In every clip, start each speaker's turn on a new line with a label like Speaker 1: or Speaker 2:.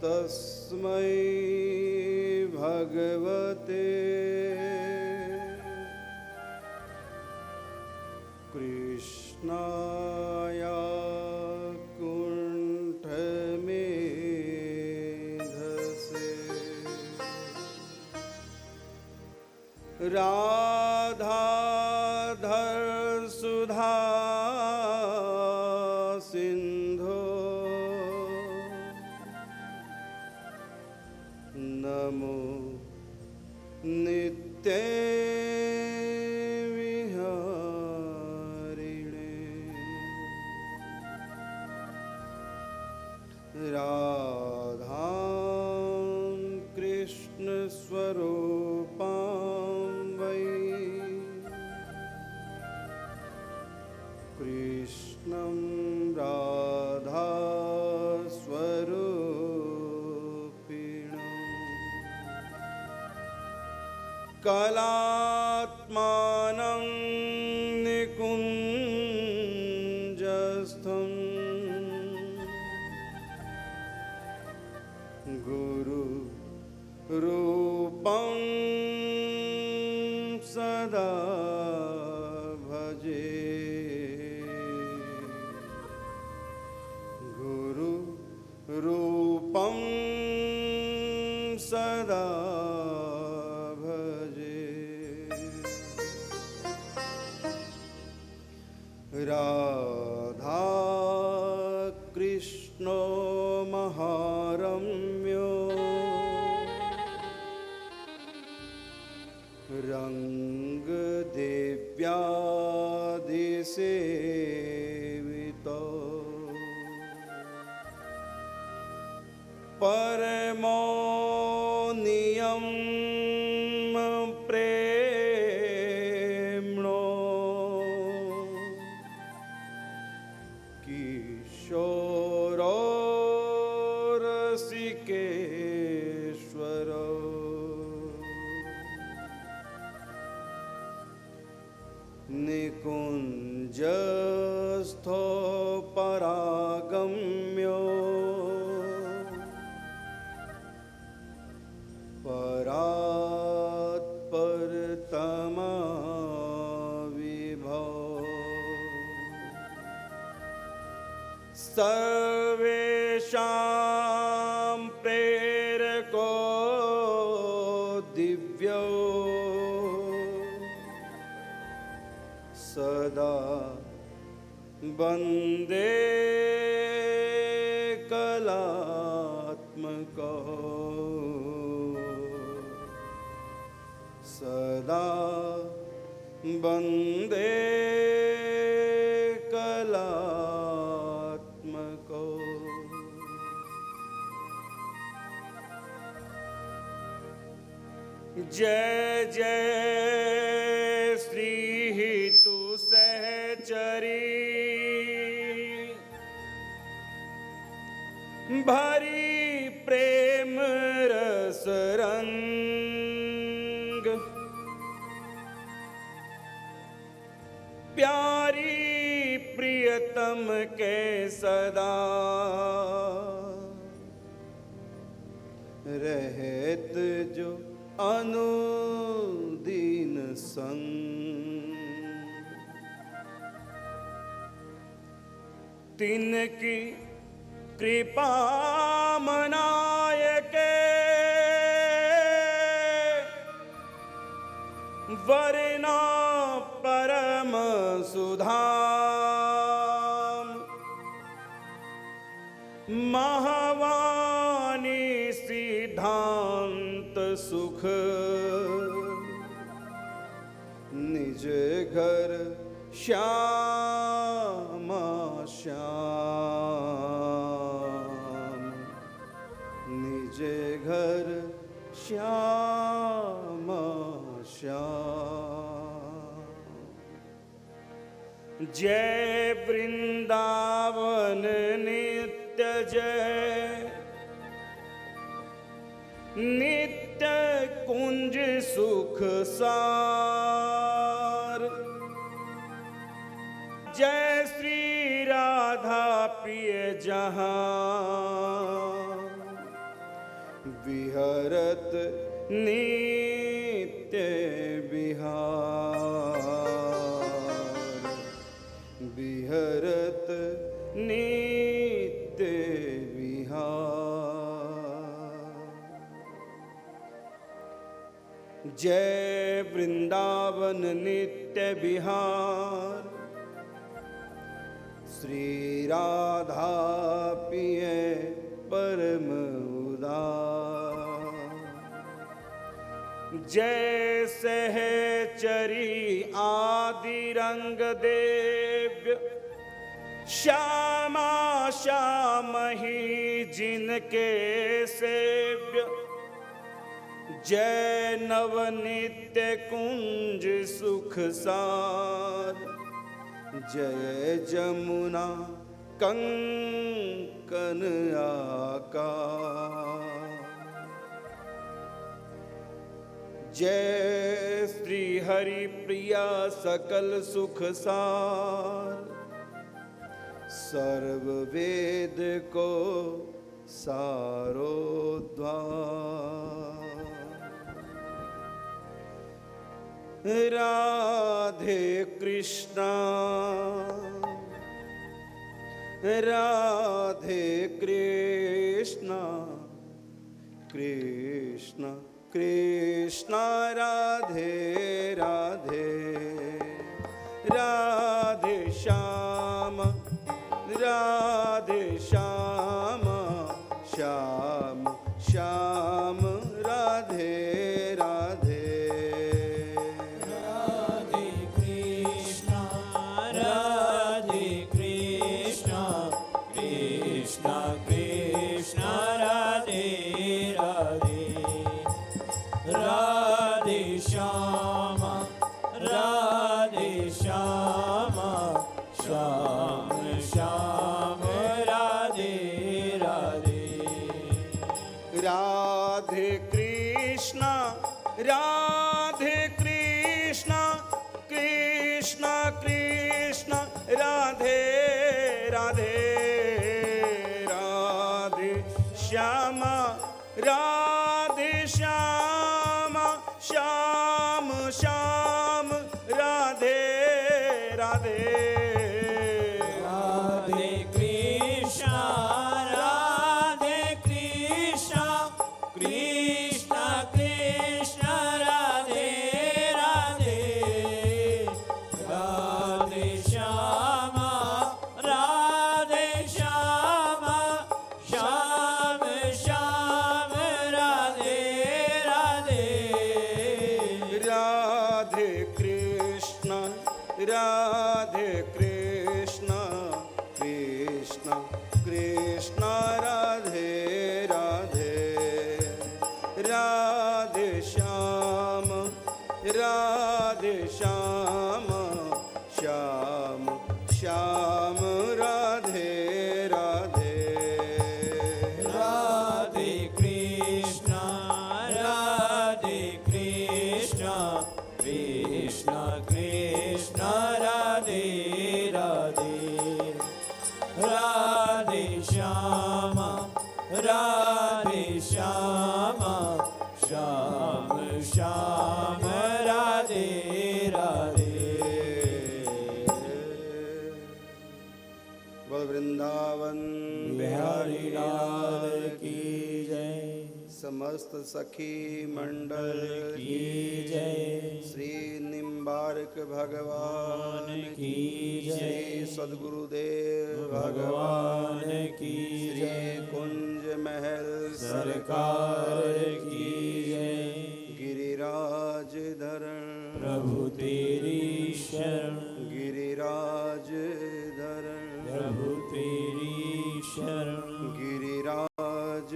Speaker 1: तस्मै भगवते कृष्णाय कुण्ठमेधसे राधाधर सुधा सिंधो नमो नित्ये विहारिणे राधा कृष्ण स्वरूपां वै कृष्णं राधा स्वरूपिणम् कलात्मानं निकुञ्जस्थं गुरुरूपं सदा भजे गुरुरूपं सदा भजे राधा कृष्णो महारम्यो रङ्गदेव्यादिसेवितो परमो नियम प्रेम्णो किशोरो रसिकेश्वरो निकुञ्जस्थो परागम्यो परात्परतमा विभो सर्वेषां प्रेरको दिव्यो सदा वन्दे कलात्मको सदा वन्दे कलात्मको जय जय श्री तु सहचरी भरी प्रेम रस रंग प्यारी प्रियतम के सदा रहत जो अनुदीन संग तिनकी कृपा मनायके वरना परम सुधाम महावाणी सिद्धांत सुख निज घर श्यामा श्याम निज घर श्यामा श्याम जय वृंदावन नित्य जय नित्य कुंज सुख सार जय श्री राधा प्रिय जहां विहरत नित्य विहार, विहरत नित्य विहार। जय वृंदावन नित्य विहार, श्री राधा पिय परम उदार। जय सहचरी आदि रंग देव्य, श्यामा श्याम ही जिनके सेव्य। जय नवनित्य कुंज सुख सार, जय जमुना कंकन आकार। जय श्री हरि प्रिया सकल सुख सार, सर्व वेद को सारो द्वार। राधे कृष्णा राधे कृष्णा, कृष्ण कृष्ण राधे राधे। राधे श्याम राधे श्याम, श्याम श्याम राधे राधे।
Speaker 2: राधे कृष्णा राधे कृष्णा, कृष्ण कृष्ण राधे राधे। राधे श्याम राधे श्याम, श्याम श्याम राधे राधे।
Speaker 1: राधे कृष्णा राधे कृष्णा, कृष्ण कृष्ण राधे राधे। राधे श्याम राधे श्याम, श्याम श्याम राधे राधे।
Speaker 2: राधे कृष्णा राधे कृष्णा, कृष्ण कृष्ण राधे राधे। राधे श्याम राधे श्याम, श्याम श्याम राधे राधे।
Speaker 1: राधे कृष्ण राधे कृष्ण, कृष्ण कृष्ण राधे राधे। राधे श्याम राधे श्याम, श्याम श्याम राधे राधे।
Speaker 2: राधे कृष्णा राधे कृष्णा, कृष्ण कृष्ण राधे राधे। राधे श्याम राधे श्याम, श्याम श्याम राधे राधे।
Speaker 1: बोल वृंदावन
Speaker 2: बिहारी लाल की जय,
Speaker 1: समस्त सखी मंडल
Speaker 2: की जय,
Speaker 1: श्री निम्बारक भगवान
Speaker 2: की जय,
Speaker 1: श्री सद्गुरुदेव
Speaker 2: भगवान की
Speaker 1: श्री
Speaker 2: जय,
Speaker 1: कुंज महल
Speaker 2: सरकार की जय।
Speaker 1: गिरिराज धरण
Speaker 2: प्रभु तेरी शरण,
Speaker 1: गिरिराज धरण
Speaker 2: प्रभु तेरी शरण,
Speaker 1: गिरिराज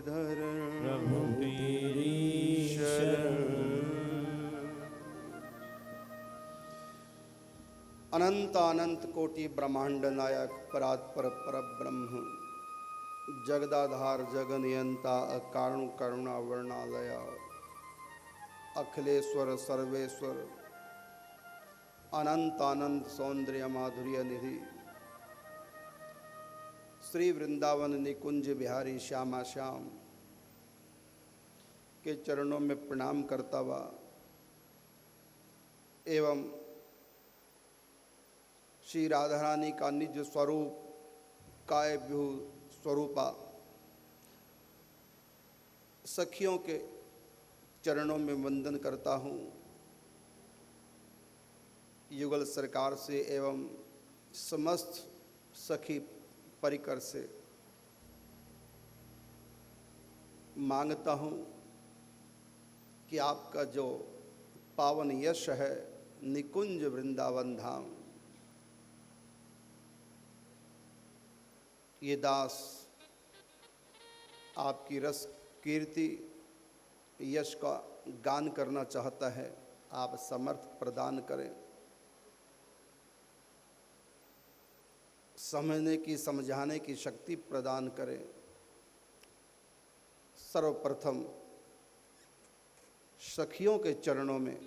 Speaker 1: धरण
Speaker 2: प्रभु तेरी शरण।
Speaker 1: अनंत अनंत कोटि ब्रह्मांड नायक परात्पर परब्रह्म, जगदाधार जगनियंता अकारण करुणा वर्णालय, अखिलेश्वर सर्वेश्वर, अनंत आनंद सौंदर्य माधुर्य निधि, श्री वृंदावन निकुंज बिहारी श्यामा श्याम, के चरणों में प्रणाम करता हुआ एवं श्री राधा रानी का निज स्वरूप काय व्यू स्वरूपा सखियों के चरणों में वंदन करता हूँ। युगल सरकार से एवं समस्त सखी परिकर से मांगता हूँ कि आपका जो पावन यश है निकुंज वृंदावन धाम, ये दास आपकी रस कीर्ति यश का गान करना चाहता है, आप समर्थ प्रदान करें। समझने की समझाने की शक्ति प्रदान करें। सर्वप्रथम सखियों के चरणों में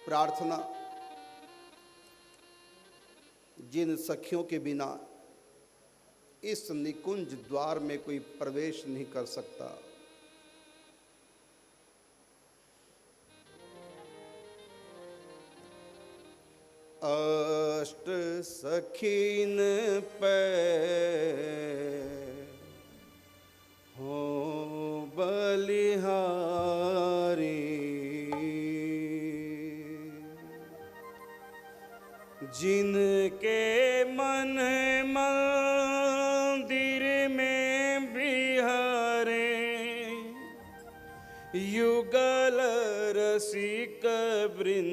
Speaker 1: प्रार्थना, जिन सखियों के बिना इस निकुंज द्वार में कोई प्रवेश नहीं कर सकता। अष्ट सखीन पे हो बलिहारी, जिनके मन मंदिर में बिहारे, युगल रसिक वृंदावन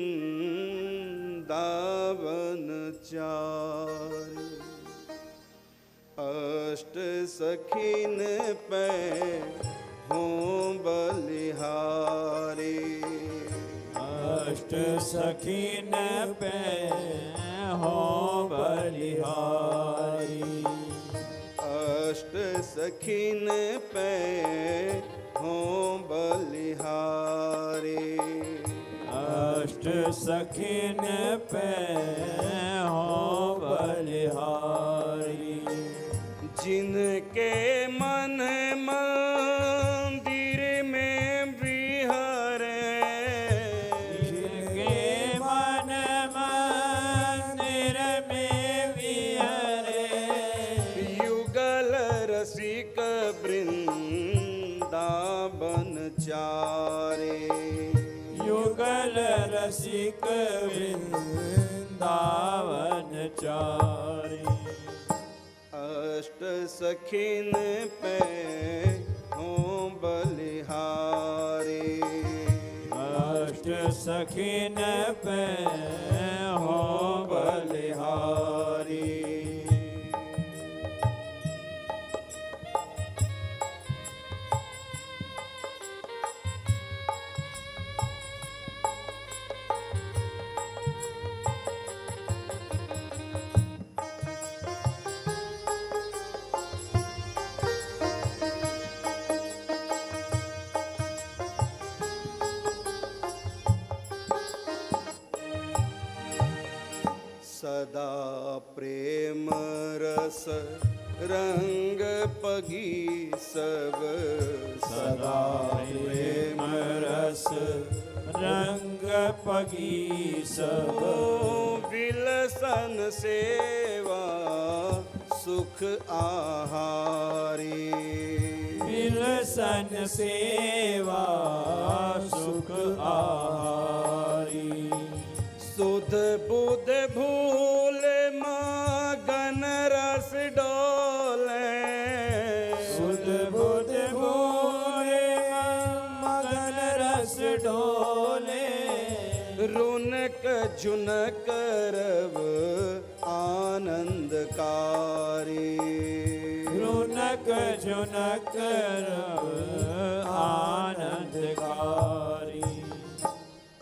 Speaker 1: चारि। अष्ट सखीन पे हों बलिहारी,
Speaker 2: अष्ट सखीन पे हों बलिहारी,
Speaker 1: अष्ट सखीन पे हों बलिहारी,
Speaker 2: अष्ट सखीन पे हों बलिहारी,
Speaker 1: जिनके मन मंदिर में बिहारे,
Speaker 2: जिनके मन मंदिर में बिहारे,
Speaker 1: युगल रसिक वृंदावन चारे,
Speaker 2: युगल रसिक वृंदावन चारि।
Speaker 1: अष्ट सखीन पे हों बलिहारी,
Speaker 2: अष्ट सखीन पे हों बलिहारी,
Speaker 1: सदा प्रेम रस रंग पगी सब,
Speaker 2: सदा प्रेम रस रंग पगी सब,
Speaker 1: विलसन सेवा सुख आहारी,
Speaker 2: विलसन सेवा सुख आहारी,
Speaker 1: सुध बुध भूल मगन रस डोले,
Speaker 2: सुध बुध भोले मगन रस डोले,
Speaker 1: रुनक झुनक रव आनंदकारी,
Speaker 2: रुनक झुनक रव आनंदकारी,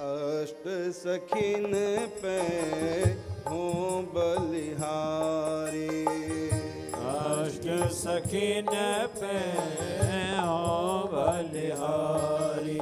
Speaker 1: अष्ट सखीन पे हों बलिहारी,
Speaker 2: अष्ट सखीन पे हों बलिहारी,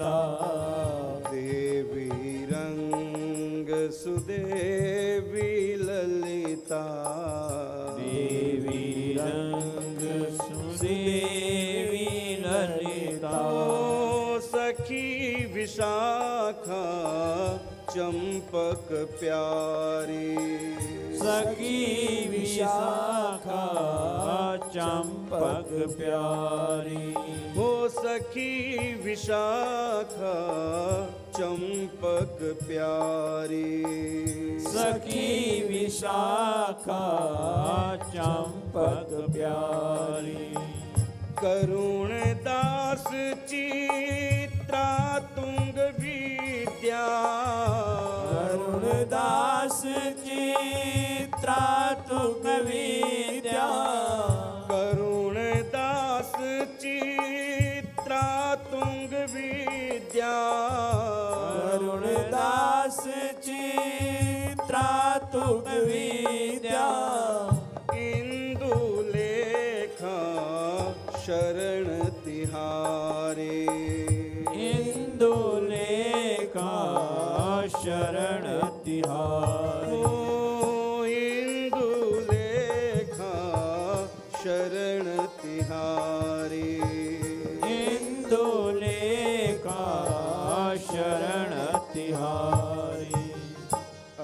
Speaker 2: ललिता
Speaker 1: देवी रंग सुदेवी ललिता
Speaker 2: देवी रंग सुदेवी ललिता
Speaker 1: ओ सखी विशाखा चंपक प्यारी
Speaker 2: सखी विशाखा चंपक प्यारी
Speaker 1: हो सखी विशाखा चंपक प्यारी
Speaker 2: सखी विशाखा चंपक प्यारी
Speaker 1: करुण दास चित्रा तुंग विद्या
Speaker 2: करुण दास चित्रा तुंग विद्या
Speaker 1: करुण दास चित्रा तुंग विद्या
Speaker 2: करुण दास चित्रा तुंग विद्या
Speaker 1: इंदु लेखा शरण तिहारे
Speaker 2: इंदु लेखा शरण तिहारी
Speaker 1: ओ इंदु लेखा शरण तिहारे
Speaker 2: इंदु लेखा शरण तिहारी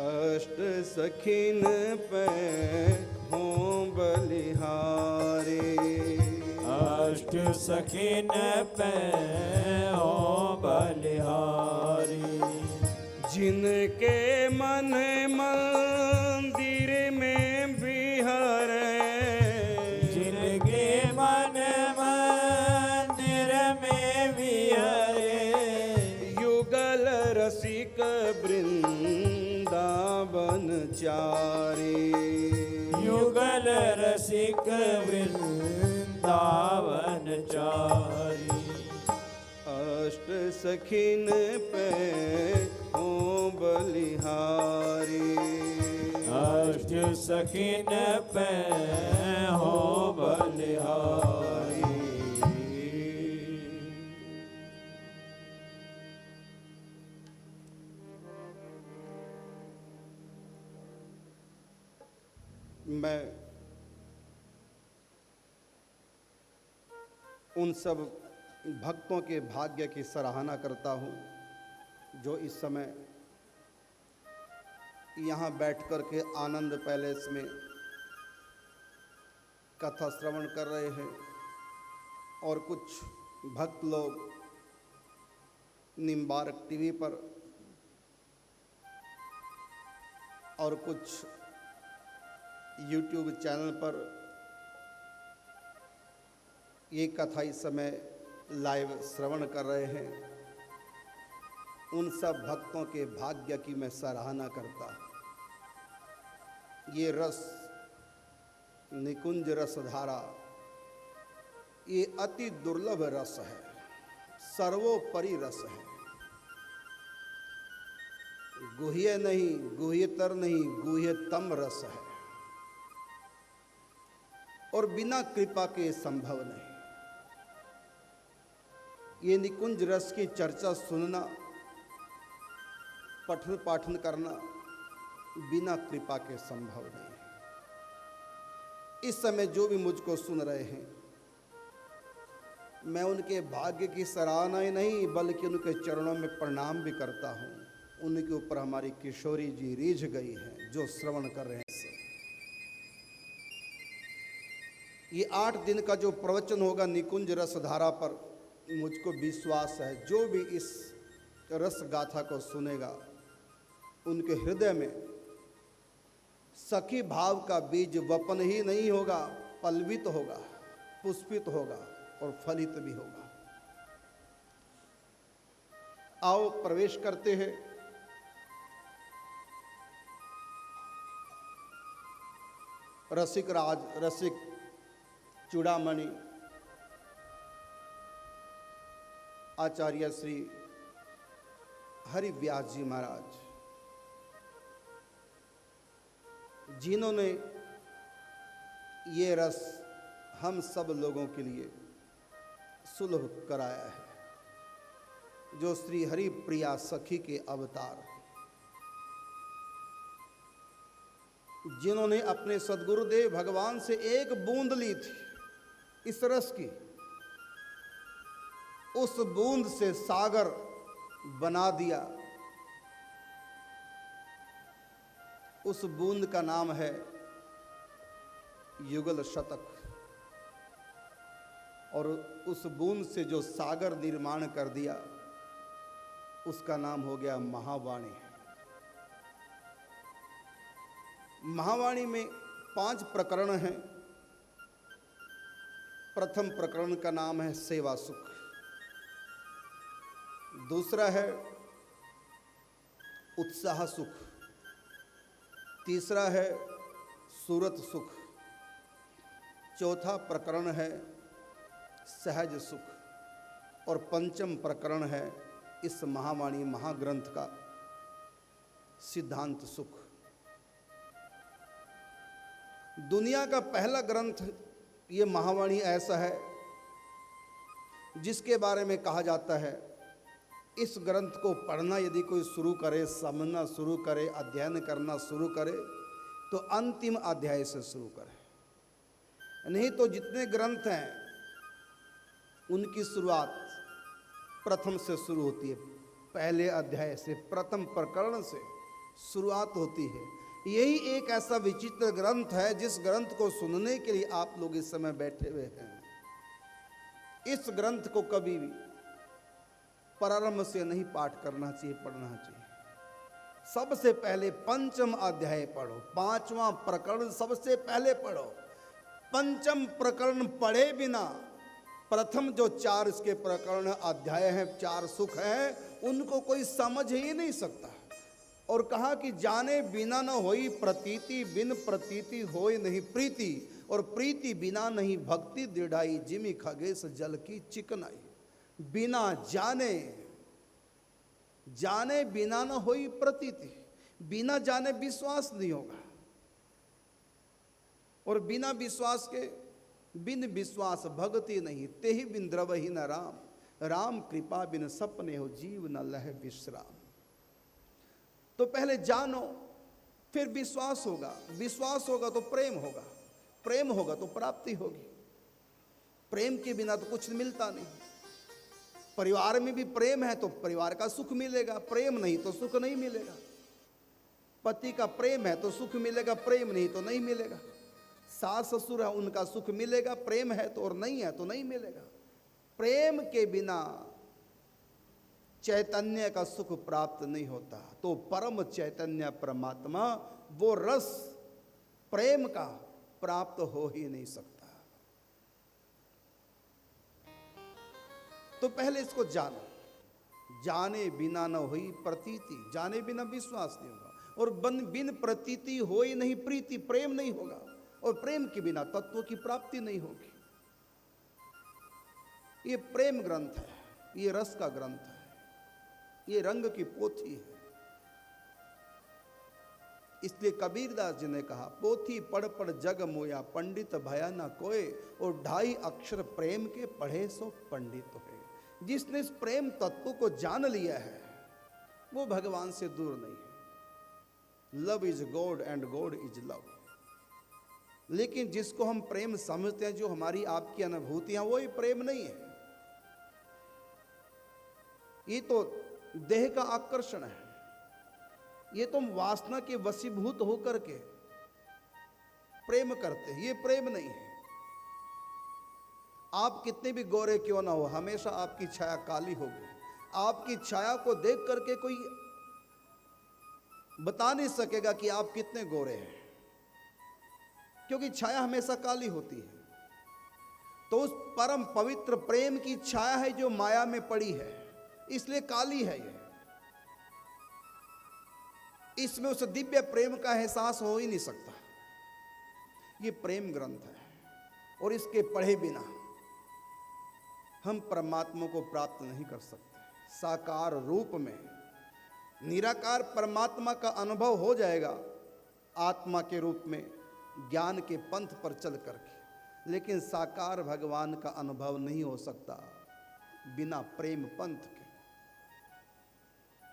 Speaker 1: अष्ट सखिन पे हों बलिहारे
Speaker 2: अष्ट सखिन पे हो बलिहारी
Speaker 1: जिनके मन मंदिर में बिहारे
Speaker 2: जिनके मन मंदिर में विहरे
Speaker 1: युगल रसिक वृंदावन चारे
Speaker 2: युगल रसिक वृंदावन चारी
Speaker 1: अष्ट सखिन पे हों बलिहारी
Speaker 2: अष्ट सखिन पे हो बलिहारी
Speaker 1: मैं उन सब भक्तों के भाग्य की सराहना करता हूँ जो इस समय यहाँ बैठकर के आनंद पैलेस में कथा श्रवण कर रहे हैं और कुछ भक्त लोग निम्बारक टीवी पर और कुछ यूट्यूब चैनल पर ये कथा इस समय लाइव श्रवण कर रहे हैं। उन सब भक्तों के भाग्य की मैं सराहना करता हूँ। ये रस निकुंज रस धारा ये अति दुर्लभ रस है, सर्वोपरि रस है, गुह्य नहीं, गुह्यतर नहीं, गुह्यतम रस है और बिना कृपा के संभव नहीं। ये निकुंज रस की चर्चा सुनना, पठन पाठन करना बिना कृपा के संभव नहीं। इस समय जो भी मुझको सुन रहे हैं, मैं उनके भाग्य की सराहना ही नहीं बल्कि उनके चरणों में प्रणाम भी करता हूँ। उनके ऊपर हमारी किशोरी जी रीझ गई हैं जो श्रवण कर रहे हैं। ये 8 दिन का जो प्रवचन होगा निकुंज रस धारा पर, मुझको विश्वास है जो भी इस रस गाथा को सुनेगा उनके हृदय में सखी भाव का बीज वपन ही नहीं होगा, पल्वित होगा, पुष्पित होगा और फलित भी होगा। आओ प्रवेश करते हैं। रसिक राज, रसिक चूड़ामणि आचार्य श्री हरिव्यास जी महाराज, जिन्होंने ये रस हम सब लोगों के लिए सुलभ कराया है। जो श्री हरि प्रिया सखी के अवतार, जिन्होंने अपने सद्गुरुदेव भगवान से एक बूंद ली थी इस रस की, उस बूंद से सागर बना दिया। उस बूंद का नाम है युगल शतक, और उस बूंद से जो सागर निर्माण कर दिया उसका नाम हो गया महावाणी। महावाणी में 5 प्रकरण हैं। प्रथम प्रकरण का नाम है सेवा सुख, दूसरा है उत्साह सुख, तीसरा है सूरत सुख, चौथा प्रकरण है सहज सुख, और पंचम प्रकरण है इस महावाणी महाग्रंथ का सिद्धांत सुख। दुनिया का पहला ग्रंथ ये महावाणी ऐसा है जिसके बारे में कहा जाता है इस ग्रंथ को पढ़ना यदि कोई शुरू करे, समझना शुरू करे, अध्ययन करना शुरू करे तो अंतिम अध्याय से शुरू करे। नहीं तो जितने ग्रंथ हैं उनकी शुरुआत प्रथम से शुरू होती है, पहले अध्याय से, प्रथम प्रकरण से शुरुआत होती है। यही एक ऐसा विचित्र ग्रंथ है जिस ग्रंथ को सुनने के लिए आप लोग इस समय बैठे हुए हैं। इस ग्रंथ को कभी भी प्रारंभ से नहीं पाठ करना चाहिए, पढ़ना चाहिए। सबसे पहले पंचम अध्याय पढ़ो, 5वां प्रकरण सबसे पहले पढ़ो। पंचम प्रकरण पढ़े बिना प्रथम जो 4 इसके प्रकरण अध्याय हैं, 4 सुख हैं, उनको कोई समझ ही नहीं सकता। और कहा कि जाने बिना न होई प्रतीति, बिन प्रतीति होई नहीं प्रीति, और प्रीति बिना नहीं भक्ति दृढ़ाई, जिमि खगेश जल की चिकनाई। बिना जाने, जाने बिना न होई प्रतीति, बिना जाने विश्वास नहीं होगा, और बिना विश्वास के, बिन विश्वास भक्ति नहीं, तेहि बिन द्रवहि न राम, राम कृपा बिन सपने हो जीव न लह विश्राम। तो पहले जानो, फिर विश्वास होगा, विश्वास होगा तो प्रेम होगा, प्रेम होगा तो प्राप्ति होगी। प्रेम के बिना तो कुछ मिलता नहीं। परिवार में भी प्रेम है तो परिवार का सुख मिलेगा, प्रेम नहीं तो सुख नहीं मिलेगा। पति का प्रेम है तो सुख मिलेगा, प्रेम नहीं तो नहीं मिलेगा। सास ससुर है उनका सुख मिलेगा, प्रेम है तो, और नहीं है तो नहीं मिलेगा। प्रेम के बिना चैतन्य का सुख प्राप्त नहीं होता। तो परम चैतन्य परमात्मा, वो रस प्रेम का प्राप्त हो ही नहीं सकता। तो पहले इसको जानो, जाने बिना न हुई प्रतीति, जाने बिना विश्वास नहीं होगा, और बिन प्रतीति हो ही नहीं प्रीति, प्रेम नहीं होगा, और प्रेम के बिना तत्व की प्राप्ति नहीं होगी। ये प्रेम ग्रंथ है, ये रस का ग्रंथ है, ये रंग की पोथी है। इसलिए कबीरदास जी ने कहा, पोथी पढ़ पढ़ जग मोया, पंडित भया न कोय, और 2.5 अक्षर प्रेम के पढ़े सो पंडित है। जिसने इस प्रेम तत्व को जान लिया है वो भगवान से दूर नहीं है। Love is God and God is love. लेकिन जिसको हम प्रेम समझते हैं, जो हमारी आपकी अनुभूतियां, वो ही प्रेम नहीं है। ये तो देह का आकर्षण है, ये तो वासना के वशीभूत होकर के प्रेम करते हैं, ये प्रेम नहीं है। आप कितने भी गोरे क्यों ना हो, हमेशा आपकी छाया काली होगी। आपकी छाया को देख करके कोई बता नहीं सकेगा कि आप कितने गोरे हैं, क्योंकि छाया हमेशा काली होती है। तो उस परम पवित्र प्रेम की छाया है जो माया में पड़ी है, इसलिए काली है ये। इसमें उस दिव्य प्रेम का एहसास हो ही नहीं सकता। ये प्रेम ग्रंथ है, और इसके पढ़े बिना हम परमात्मा को प्राप्त नहीं कर सकते। साकार रूप में निराकार परमात्मा का अनुभव हो जाएगा आत्मा के रूप में, ज्ञान के पंथ पर चल करके, लेकिन साकार भगवान का अनुभव नहीं हो सकता बिना प्रेम पंथ के।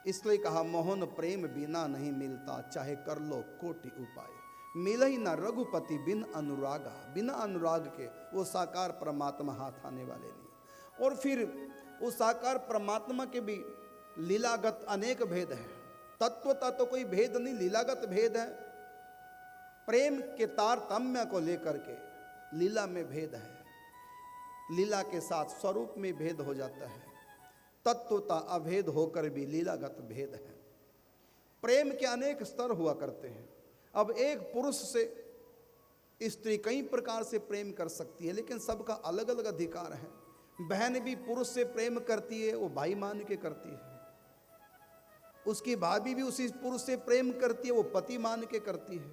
Speaker 1: इसलिए कहा मोहन प्रेम बिना नहीं मिलता, चाहे कर लो कोटि उपाय। मिल ही ना रघुपति बिन अनुरागा, बिना अनुराग के वो साकार परमात्मा हाथ आने वाले नहीं। और फिर उस साकार परमात्मा के भी लीलागत अनेक भेद हैं। तत्वता तो कोई भेद नहीं, लीलागत भेद है। प्रेम के तारतम्य को लेकर के लीला में भेद है, लीला के साथ स्वरूप में भेद हो जाता है। तत्वता अभेद होकर भी लीलागत भेद है। प्रेम के अनेक स्तर हुआ करते हैं। अब एक पुरुष से स्त्री कई प्रकार से प्रेम कर सकती है, लेकिन सबका अलग अलग अधिकार है। बहन भी पुरुष से प्रेम करती है, वो भाई मान के करती है। उसकी भाभी भी उसी पुरुष से प्रेम करती है, वो पति मान के करती है।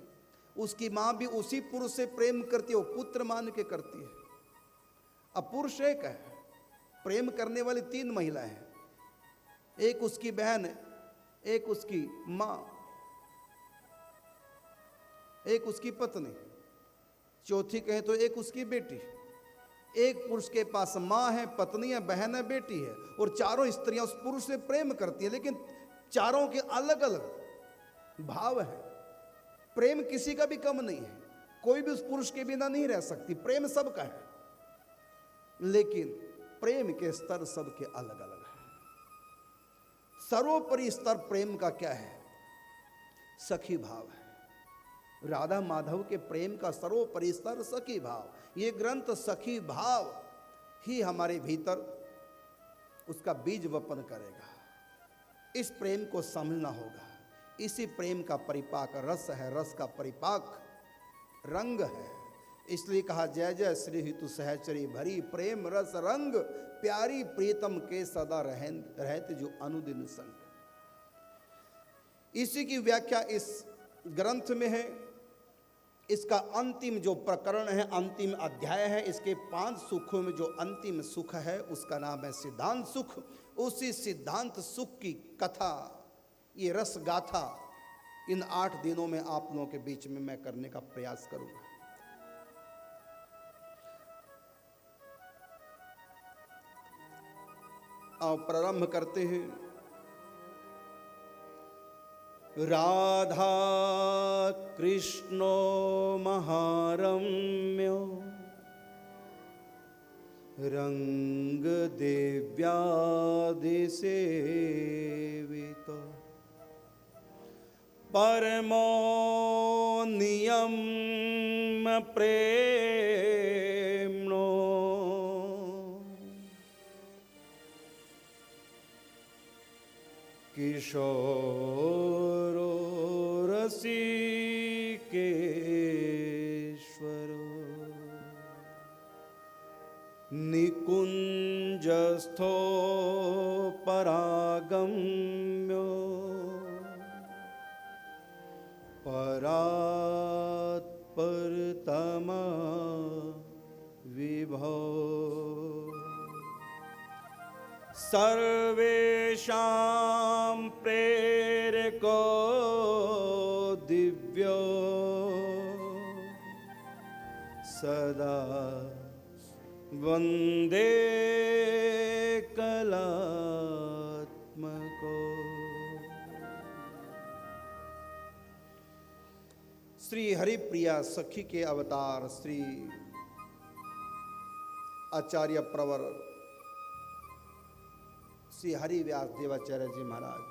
Speaker 1: उसकी माँ भी उसी पुरुष से प्रेम करती है, वो पुत्र मान के करती है। अब पुरुष एक है, प्रेम करने वाली 3 महिलाएं हैं। एक उसकी बहन, एक उसकी माँ, एक उसकी पत्नी, चौथी कहें तो एक उसकी बेटी। एक पुरुष के पास माँ है, पत्नी है, बहन है, बेटी है, और चारों स्त्रियां उस पुरुष से प्रेम करती है, लेकिन चारों के अलग अलग भाव है। प्रेम किसी का भी कम नहीं है, कोई भी उस पुरुष के बिना नहीं रह सकती। प्रेम सबका है, लेकिन प्रेम के स्तर सबके अलग अलग है। सर्वोपरि स्तर प्रेम का क्या है? सखी भाव है। राधा माधव के प्रेम का सर्वोपरि स्तर सखी भाव। ये ग्रंथ सखी भाव ही हमारे भीतर उसका बीज वपन करेगा। इस प्रेम को समझना होगा। इसी प्रेम का परिपाक रस है, रस का परिपाक रंग है। इसलिए कहा जय जय श्री हितु सहचरी भरी, प्रेम रस रंग प्यारी प्रीतम के सदा रहते जो अनुदिन संग। इसी की व्याख्या इस ग्रंथ में है। इसका अंतिम जो प्रकरण है, अंतिम अध्याय है, इसके 5 सुखों में जो अंतिम सुख है उसका नाम है सिद्धांत सुख। उसी सिद्धांत सुख की कथा, ये रस गाथा इन 8 दिनों में आप लोगों के बीच में मैं करने का प्रयास करूंगा। आओ प्रारंभ करते हैं। राधा कृष्णो महारम्यो रंग देव्यादिसेवितो परमो नियम प्रेम्णो किशोरो रसिकेश्वरो निकुंजस्थो परागम्यो परात्परतमा विभो सर्वेषां प्रेरको दिव्यो सदा वंदे कलात्मको। श्री हरिप्रिया सखी के अवतार श्री आचार्य प्रवर श्री हरि व्यास देवाचार्य जी महाराज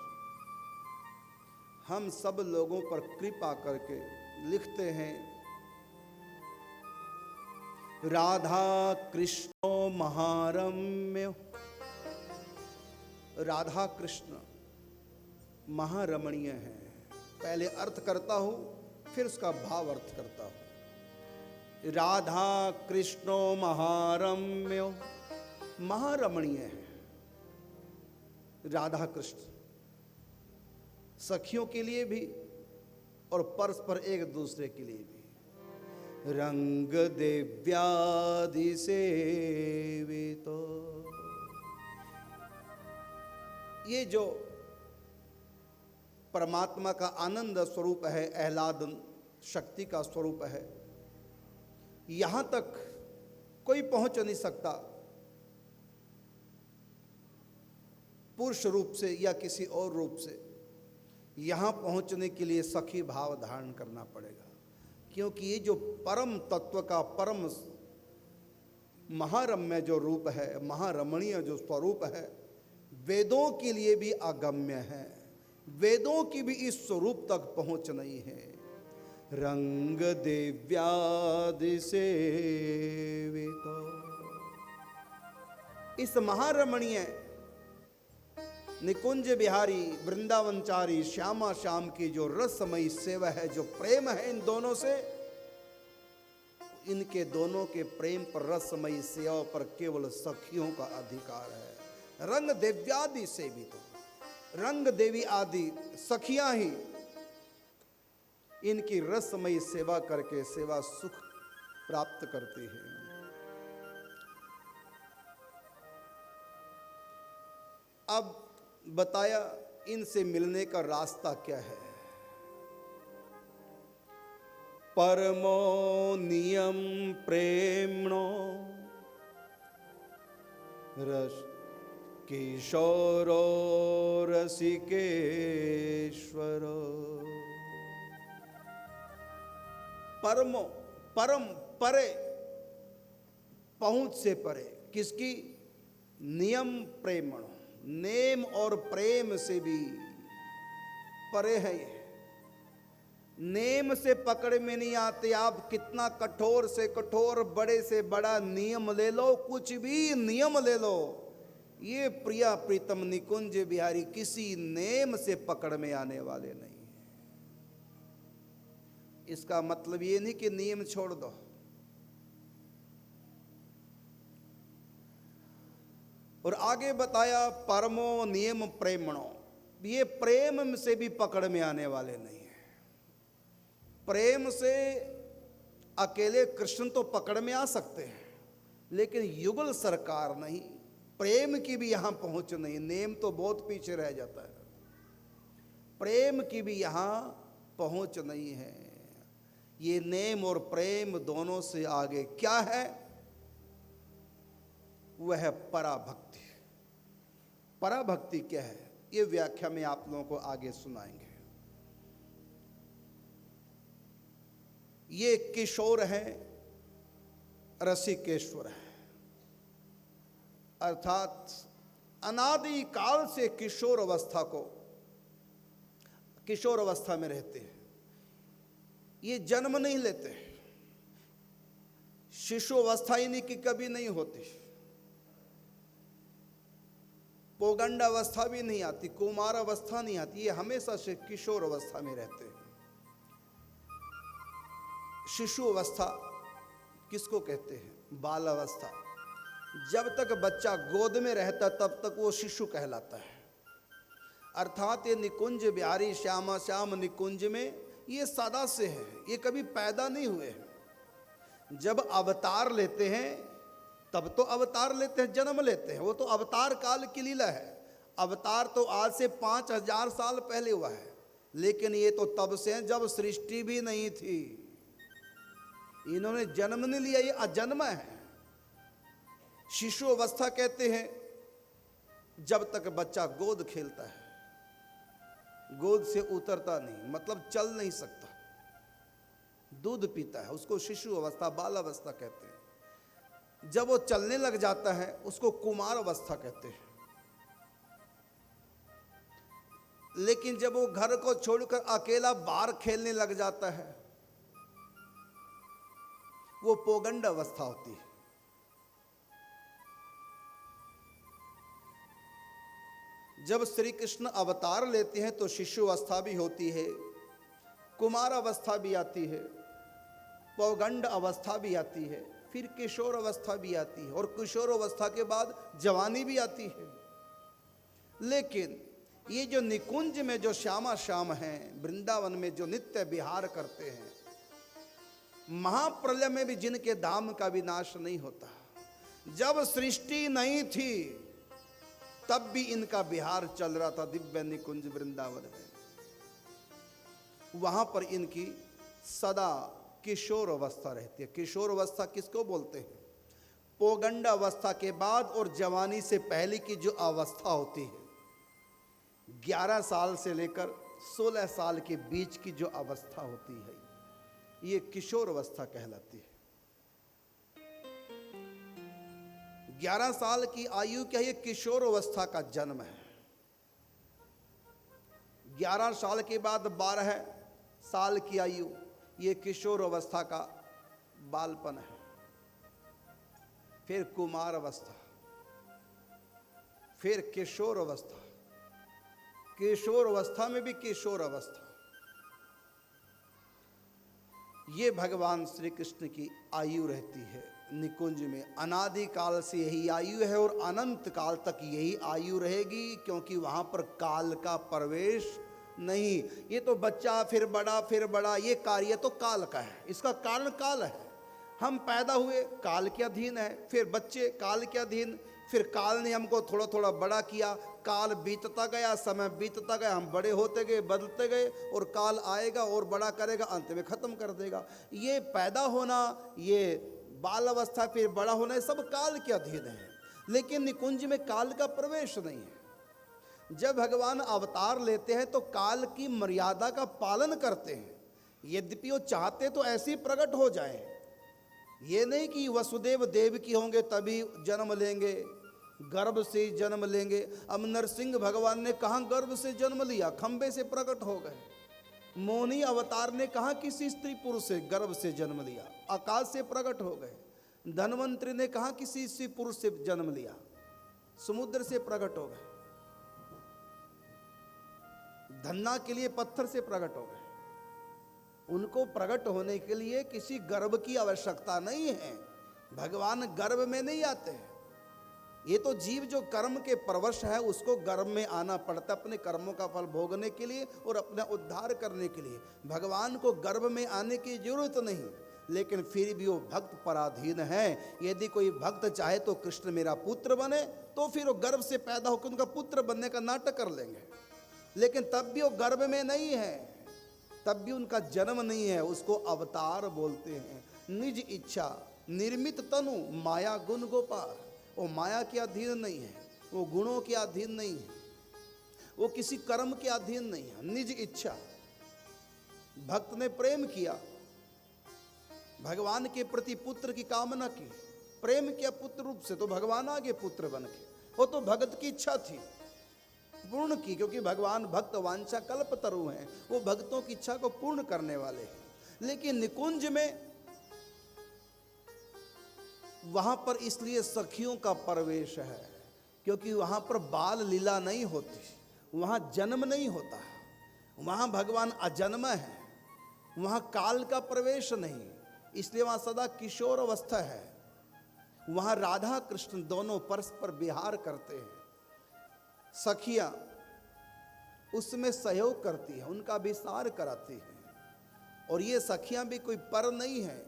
Speaker 1: हम सब लोगों पर कृपा करके लिखते हैं, राधा कृष्णो महारम्य। राधा कृष्ण महारमणीय है। पहले अर्थ करता हूं, फिर उसका भाव अर्थ करता हूं। राधा कृष्णो महारम्य, महारमणीय है राधा कृष्ण, सखियों के लिए भी और परस्पर एक दूसरे के लिए भी। रंग देव्यादिसेवितो, ये जो परमात्मा का आनंद स्वरूप है, आह्लादन शक्ति का स्वरूप है, यहां तक कोई पहुंच नहीं सकता पुरुष रूप से या किसी और रूप से यहाँ पहुँचने के लिए सखी भाव धारण करना पड़ेगा, क्योंकि ये जो परम तत्व का परम महारम्य जो रूप है, महारमणीय जो स्वरूप है, वेदों के लिए भी अगम्य है, वेदों की भी इस स्वरूप तक पहुँच नहीं है। रंग दिव्यादि सेवितो, इस महारमणीय निकुंज बिहारी वृंदावनचारी श्यामा श्याम की जो रसमयी सेवा है, जो प्रेम है इन दोनों से, इनके दोनों के प्रेम पर, रसमयी सेवा पर केवल सखियों का अधिकार है। रंग दिव्यादि सेवितो, रंग देवी आदि सखियां ही इनकी रसमयी सेवा करके सेवा सुख प्राप्त करती है। अब बताया इनसे मिलने का रास्ता क्या है। परमो नियम प्रेमणो रस किशोरो रसिकेश्वरो, परमो परम परे, पहुंच से परे, किसकी? नियम प्रेमणो, नेम और प्रेम से भी परे है ये। नेम से पकड़ में नहीं आते, आप कितना कठोर से कठोर, बड़े से बड़ा नियम ले लो, कुछ भी नियम ले लो, ये प्रिया प्रीतम निकुंज बिहारी किसी नेम से पकड़ में आने वाले नहीं। इसका मतलब ये नहीं कि नियम छोड़ दो। और आगे बताया परमो नियम प्रेमणो, ये प्रेम से भी पकड़ में आने वाले नहीं है। प्रेम से अकेले कृष्ण तो पकड़ में आ सकते हैं, लेकिन युगल सरकार नहीं, प्रेम की भी यहां पहुंच नहीं। नेम तो बहुत पीछे रह जाता है, प्रेम की भी यहां पहुंच नहीं है। ये नेम और प्रेम दोनों से आगे क्या है? वह है पराभक्ति। पराभक्ति क्या है, ये व्याख्या में आप लोगों को आगे सुनाएंगे। ये किशोर है, रसिकेश्वर है, अर्थात अनादि काल से किशोर अवस्था को, किशोर अवस्था में रहते हैं। ये जन्म नहीं लेते, शिशु अवस्था इन्हीं की कभी नहीं होती, पौगंड अवस्था भी नहीं आती, कुमार अवस्था नहीं आती, ये हमेशा से किशोर अवस्था में रहते हैं। शिशु अवस्था किसको कहते हैं? बाल अवस्था। जब तक बच्चा गोद में रहता तब तक वो शिशु कहलाता है। अर्थात ये निकुंज बिहारी श्यामा श्याम निकुंज में ये सदा से है, ये कभी पैदा नहीं हुए हैं। जब अवतार लेते हैं तब तो अवतार लेते हैं, जन्म लेते हैं, वो तो अवतार काल की लीला है। अवतार तो आज से 5000 साल पहले हुआ है, लेकिन ये तो तब से है जब सृष्टि भी नहीं थी। इन्होंने जन्म नहीं लिया, ये अजन्म है। शिशु अवस्था कहते हैं जब तक बच्चा गोद खेलता है, गोद से उतरता नहीं, मतलब चल नहीं सकता, दूध पीता है, उसको शिशु अवस्था बाल अवस्था कहते हैं। जब वो चलने लग जाता है उसको कुमार अवस्था कहते हैं। लेकिन जब वो घर को छोड़कर अकेला बाहर खेलने लग जाता है वो पौगंड अवस्था होती है। जब श्री कृष्ण अवतार लेते हैं तो शिशु अवस्था भी होती है, कुमार अवस्था भी आती है, पौगंड अवस्था भी आती है, फिर किशोर अवस्था भी आती है, और किशोर अवस्था के बाद जवानी भी आती है। लेकिन ये जो निकुंज में जो श्यामा श्याम हैं, वृंदावन में जो नित्य विहार करते हैं, महाप्रलय में भी जिनके धाम का विनाश नहीं होता, जब सृष्टि नहीं थी तब भी इनका विहार चल रहा था दिव्य निकुंज वृंदावन में। वहां पर इनकी सदा किशोर अवस्था रहती है। किशोर अवस्था किसको बोलते हैं? पौगंड अवस्था के बाद और जवानी से पहले की जो अवस्था होती है 11 साल से लेकर 16 साल के बीच की जो अवस्था होती है ये किशोर अवस्था कहलाती है। 11 साल की आयु क्या, ये किशोर अवस्था का जन्म है। 11 साल के बाद 12 साल की आयु, ये किशोर अवस्था का बालपन है। फिर कुमार अवस्था, फिर किशोर अवस्था, किशोर अवस्था में भी किशोर अवस्था। ये भगवान श्री कृष्ण की आयु रहती है निकुंज में। अनादि काल से यही आयु है और अनंत काल तक यही आयु रहेगी, क्योंकि वहां पर काल का प्रवेश नहीं। ये तो बच्चा फिर बड़ा फिर बड़ा, ये कार्य तो काल का है, इसका कारण काल है। हम पैदा हुए काल के अधीन है, फिर बच्चे काल के अधीन, फिर काल ने हमको थोड़ा थोड़ा बड़ा किया, काल बीतता गया, समय बीतता गया, हम बड़े होते गए, बदलते गए, और काल आएगा और बड़ा करेगा, अंत में ख़त्म कर देगा। ये पैदा होना, ये बाल अवस्था, फिर बड़ा होना, ये सब काल के अधीन है। लेकिन निकुंज में काल का प्रवेश नहीं है। जब भगवान अवतार लेते हैं तो काल की मर्यादा का पालन करते हैं। यद्यपि वो चाहते तो ऐसे ही प्रकट हो जाएं, ये नहीं कि वसुदेव देव की होंगे तभी जन्म लेंगे, गर्भ से जन्म लेंगे। अब नरसिंह भगवान ने कहाँ गर्भ से जन्म लिया, खंबे से प्रकट हो गए। मोनी अवतार ने कहाँ किसी स्त्री पुरुष से गर्भ से जन्म लिया, आकाश से प्रकट हो गए। धनवंतरी ने कहाँ किसी स्त्री पुरुष से जन्म लिया, समुद्र से प्रकट हो गए। धन्ना के लिए पत्थर से प्रकट हो गए। उनको प्रकट होने के लिए किसी गर्भ की आवश्यकता नहीं है। भगवान गर्भ में नहीं आते हैं। ये तो जीव जो कर्म के परवश है उसको गर्भ में आना पड़ता है अपने कर्मों का फल भोगने के लिए और अपना उद्धार करने के लिए। भगवान को गर्भ में आने की जरूरत नहीं, लेकिन फिर भी वो भक्त पराधीन है। यदि कोई भक्त चाहे तो कृष्ण मेरा पुत्र बने, तो फिर वो गर्भ से पैदा होकर उनका पुत्र बनने का नाटक कर लेंगे। लेकिन तब भी वो गर्भ में नहीं है, तब भी उनका जन्म नहीं है, उसको अवतार बोलते हैं। निज इच्छा निर्मित तनु माया गुण गोपार। वो माया के अधीन नहीं है, वो गुणों के अधीन नहीं है, वो किसी कर्म के अधीन नहीं है। निज इच्छा, भक्त ने प्रेम किया, भगवान के प्रति पुत्र की कामना की, प्रेम किया पुत्र रूप से, तो भगवान आगे पुत्र बन के। वो तो भगत की इच्छा थी, पूर्ण की, क्योंकि भगवान भक्त वांछा कल्पतरु हैं, वो भक्तों की इच्छा को पूर्ण करने वाले हैं। लेकिन निकुंज में वहां पर इसलिए सखियों का प्रवेश है, क्योंकि वहां पर बाल लीला नहीं होती, वहां जन्म नहीं होता, वहां भगवान अजन्म है, वहां काल का प्रवेश नहीं, इसलिए वहां सदा किशोर अवस्था है। वहां राधा कृष्ण दोनों परस्पर विहार करते हैं। सखियां उसमें सहयोग करती है, उनका विस्तार कराती है। और ये सखियां भी कोई पर नहीं है,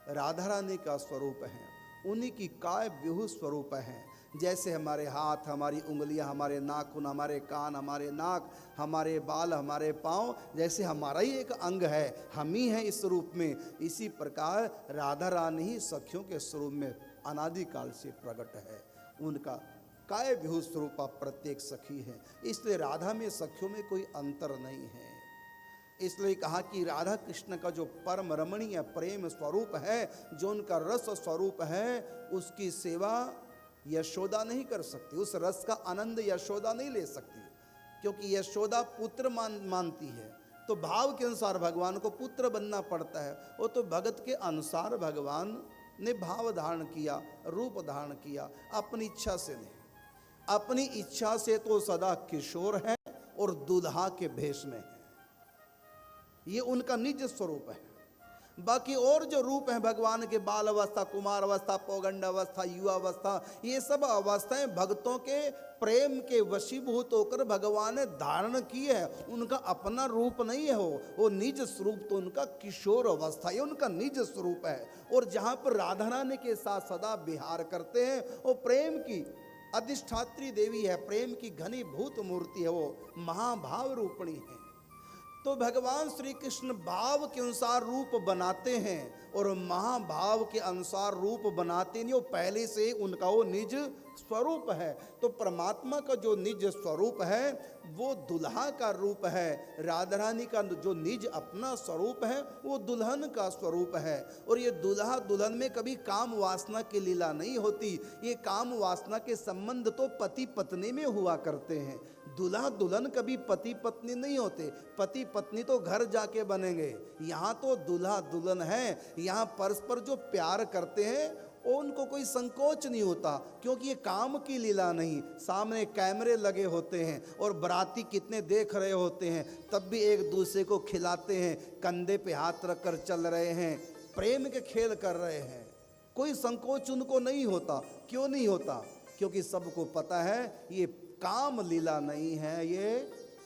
Speaker 1: राधा रानी का स्वरूप है, उन्हीं की काय विहु स्वरूप है। जैसे हमारे हाथ, हमारी उंगलियां, हमारे नाखून, हमारे कान, हमारे नाक, हमारे बाल, हमारे पाँव, जैसे हमारा ही एक अंग है, हम ही हैं इस रूप में, इसी प्रकार राधा रानी ही सखियों के स्वरूप में अनादिकाल से प्रकट है। उनका काय विहु स्वरूपा प्रत्येक सखी है, इसलिए राधा में सखियों में कोई अंतर नहीं है। इसलिए कहा कि राधा कृष्ण का जो परम रमणीय प्रेम स्वरूप है, जो उनका रस स्वरूप है, उसकी सेवा यशोदा नहीं कर सकती, उस रस का आनंद यशोदा नहीं ले सकती, क्योंकि यशोदा पुत्र मानती है, तो भाव के अनुसार भगवान को पुत्र बनना पड़ता है। वो तो भगत के अनुसार भगवान ने भाव धारण किया, रूप धारण किया, अपनी इच्छा से नहीं। अपनी इच्छा से तो सदा किशोर है और दुल्हा के भेष में है, ये उनका निज स्वरूप है। बाकी और जो रूप है भगवान के, बाल अवस्था, कुमार अवस्था, पौगंड अवस्था, युवा अवस्था, ये सब अवस्थाएं भक्तों के प्रेम के वशीभूत होकर भगवान ने धारण की है, उनका अपना रूप नहीं है। वो निज स्वरूप तो उनका किशोर अवस्था, ये उनका निज स्वरूप है। और जहाँ पर राधा रानी के साथ सदा विहार करते हैं, वो प्रेम की अधिष्ठात्री देवी है, प्रेम की घनीभूत मूर्ति है, वो महाभाव रूपणी है। तो भगवान श्री कृष्ण भाव के अनुसार रूप बनाते हैं और महाभाव के अनुसार रूप बनाते नहीं, वो पहले से उनका वो निज स्वरूप है। तो परमात्मा का जो निज स्वरूप है वो दुल्हा का रूप है, राधा रानी का जो निज अपना स्वरूप है वो दुल्हन का स्वरूप है। और ये दुल्हा दुल्हन में कभी काम वासना की लीला नहीं होती। ये काम वासना के संबंध तो पति पत्नी में हुआ करते हैं। दुल्हा दुल्हन कभी पति पत्नी नहीं होते। पति पत्नी तो घर जाके बनेंगे। यहाँ तो दुल्हा दुल्हन है, यहाँ परस्पर जो प्यार करते हैं उनको कोई संकोच नहीं होता, क्योंकि ये काम की लीला नहीं। सामने कैमरे लगे होते हैं और बाराती कितने देख रहे होते हैं, तब भी एक दूसरे को खिलाते हैं, कंधे पे हाथ रखकर चल रहे हैं, प्रेम के खेल कर रहे हैं। कोई संकोच उनको नहीं होता। क्यों नहीं होता? क्योंकि सबको पता है ये काम लीला नहीं है, ये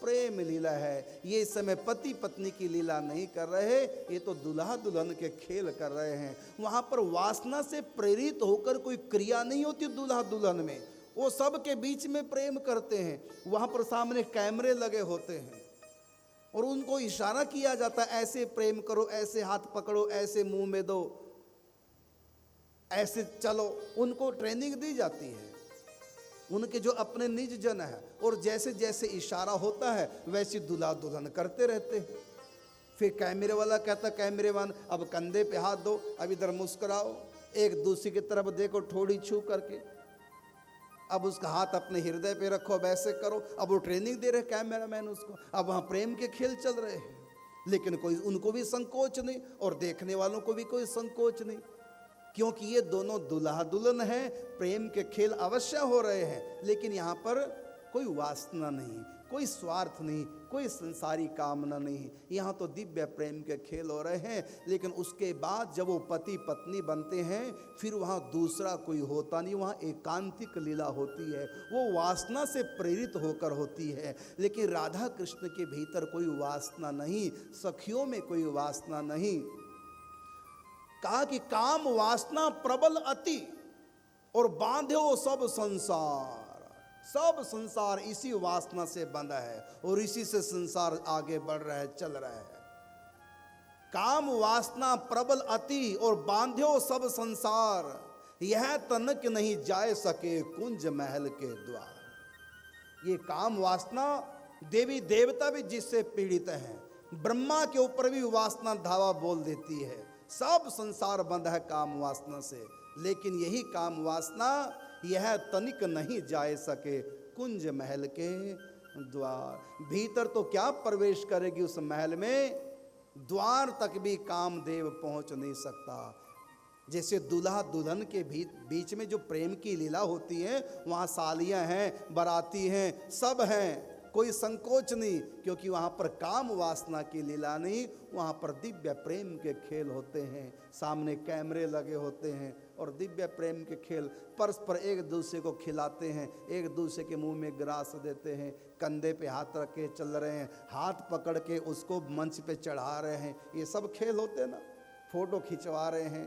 Speaker 1: प्रेम लीला है। ये इस समय पति पत्नी की लीला नहीं कर रहे, ये तो दुल्हा दुल्हन के खेल कर रहे हैं। वहाँ पर वासना से प्रेरित होकर कोई क्रिया नहीं होती दुल्हा दुल्हन में। वो सब के बीच में प्रेम करते हैं। वहाँ पर सामने कैमरे लगे होते हैं और उनको इशारा किया जाता है, ऐसे प्रेम करो, ऐसे हाथ पकड़ो, ऐसे मुंह में दो, ऐसे चलो। उनको ट्रेनिंग दी जाती है, उनके जो अपने निज जन है, और जैसे जैसे इशारा होता है वैसे दुल्हा दुल्हन करते रहते हैं। फिर कैमरे वाला कहता, कैमरे वाला अब कंधे पे हाथ दो, अब इधर मुस्कुराओ, एक दूसरे की तरफ देखो ठोड़ी छू करके, अब उसका हाथ अपने हृदय पे रखो, अब ऐसे करो। अब वो ट्रेनिंग दे रहे कैमरामैन उसको। अब वहाँ प्रेम के खेल चल रहे हैं, लेकिन कोई उनको भी संकोच नहीं और देखने वालों को भी कोई संकोच नहीं, क्योंकि ये दोनों दुल्हा दुल्हन है। प्रेम के खेल अवश्य हो रहे हैं, लेकिन यहाँ पर कोई वासना नहीं, कोई स्वार्थ नहीं, कोई संसारी कामना नहीं। यहाँ तो दिव्य प्रेम के खेल हो रहे हैं। लेकिन उसके बाद जब वो पति पत्नी बनते हैं, फिर वहाँ दूसरा कोई होता नहीं, वहाँ एकांतिक लीला होती है। वो वासना से प्रेरित होकर होती है। लेकिन राधा कृष्ण के भीतर कोई वासना नहीं, सखियों में कोई वासना नहीं। कहा कि काम वासना प्रबल अति और बांधो सब संसार। सब संसार इसी वासना से बंधा है और इसी से संसार आगे बढ़ रहा है, चल रहा है। काम वासना प्रबल अति और बांधो सब संसार, यह तनक नहीं जाए सके कुंज महल के द्वार। ये काम वासना देवी देवता भी जिससे पीड़ित हैं, ब्रह्मा के ऊपर भी वासना धावा बोल देती है। सब संसार बंद है काम वासना से, लेकिन यही काम वासना यह तनिक नहीं जाए सके कुंज महल के द्वार। भीतर तो क्या प्रवेश करेगी उस महल में, द्वार तक भी कामदेव पहुंच नहीं सकता। जैसे दूल्हा दुल्हन के बीच में जो प्रेम की लीला होती है, वहाँ सालियाँ हैं, बाराती हैं, सब हैं, कोई संकोच नहीं, क्योंकि वहाँ पर काम वासना की लीला नहीं, वहाँ पर दिव्य प्रेम के खेल होते हैं। सामने कैमरे लगे होते हैं और दिव्य प्रेम के खेल, परस्पर एक दूसरे को खिलाते हैं, एक दूसरे के मुंह में ग्रास देते हैं, कंधे पे हाथ रख के चल रहे हैं, हाथ पकड़ के उसको मंच पे चढ़ा रहे हैं। ये सब खेल होते हैं ना, फोटो खिंचवा रहे हैं,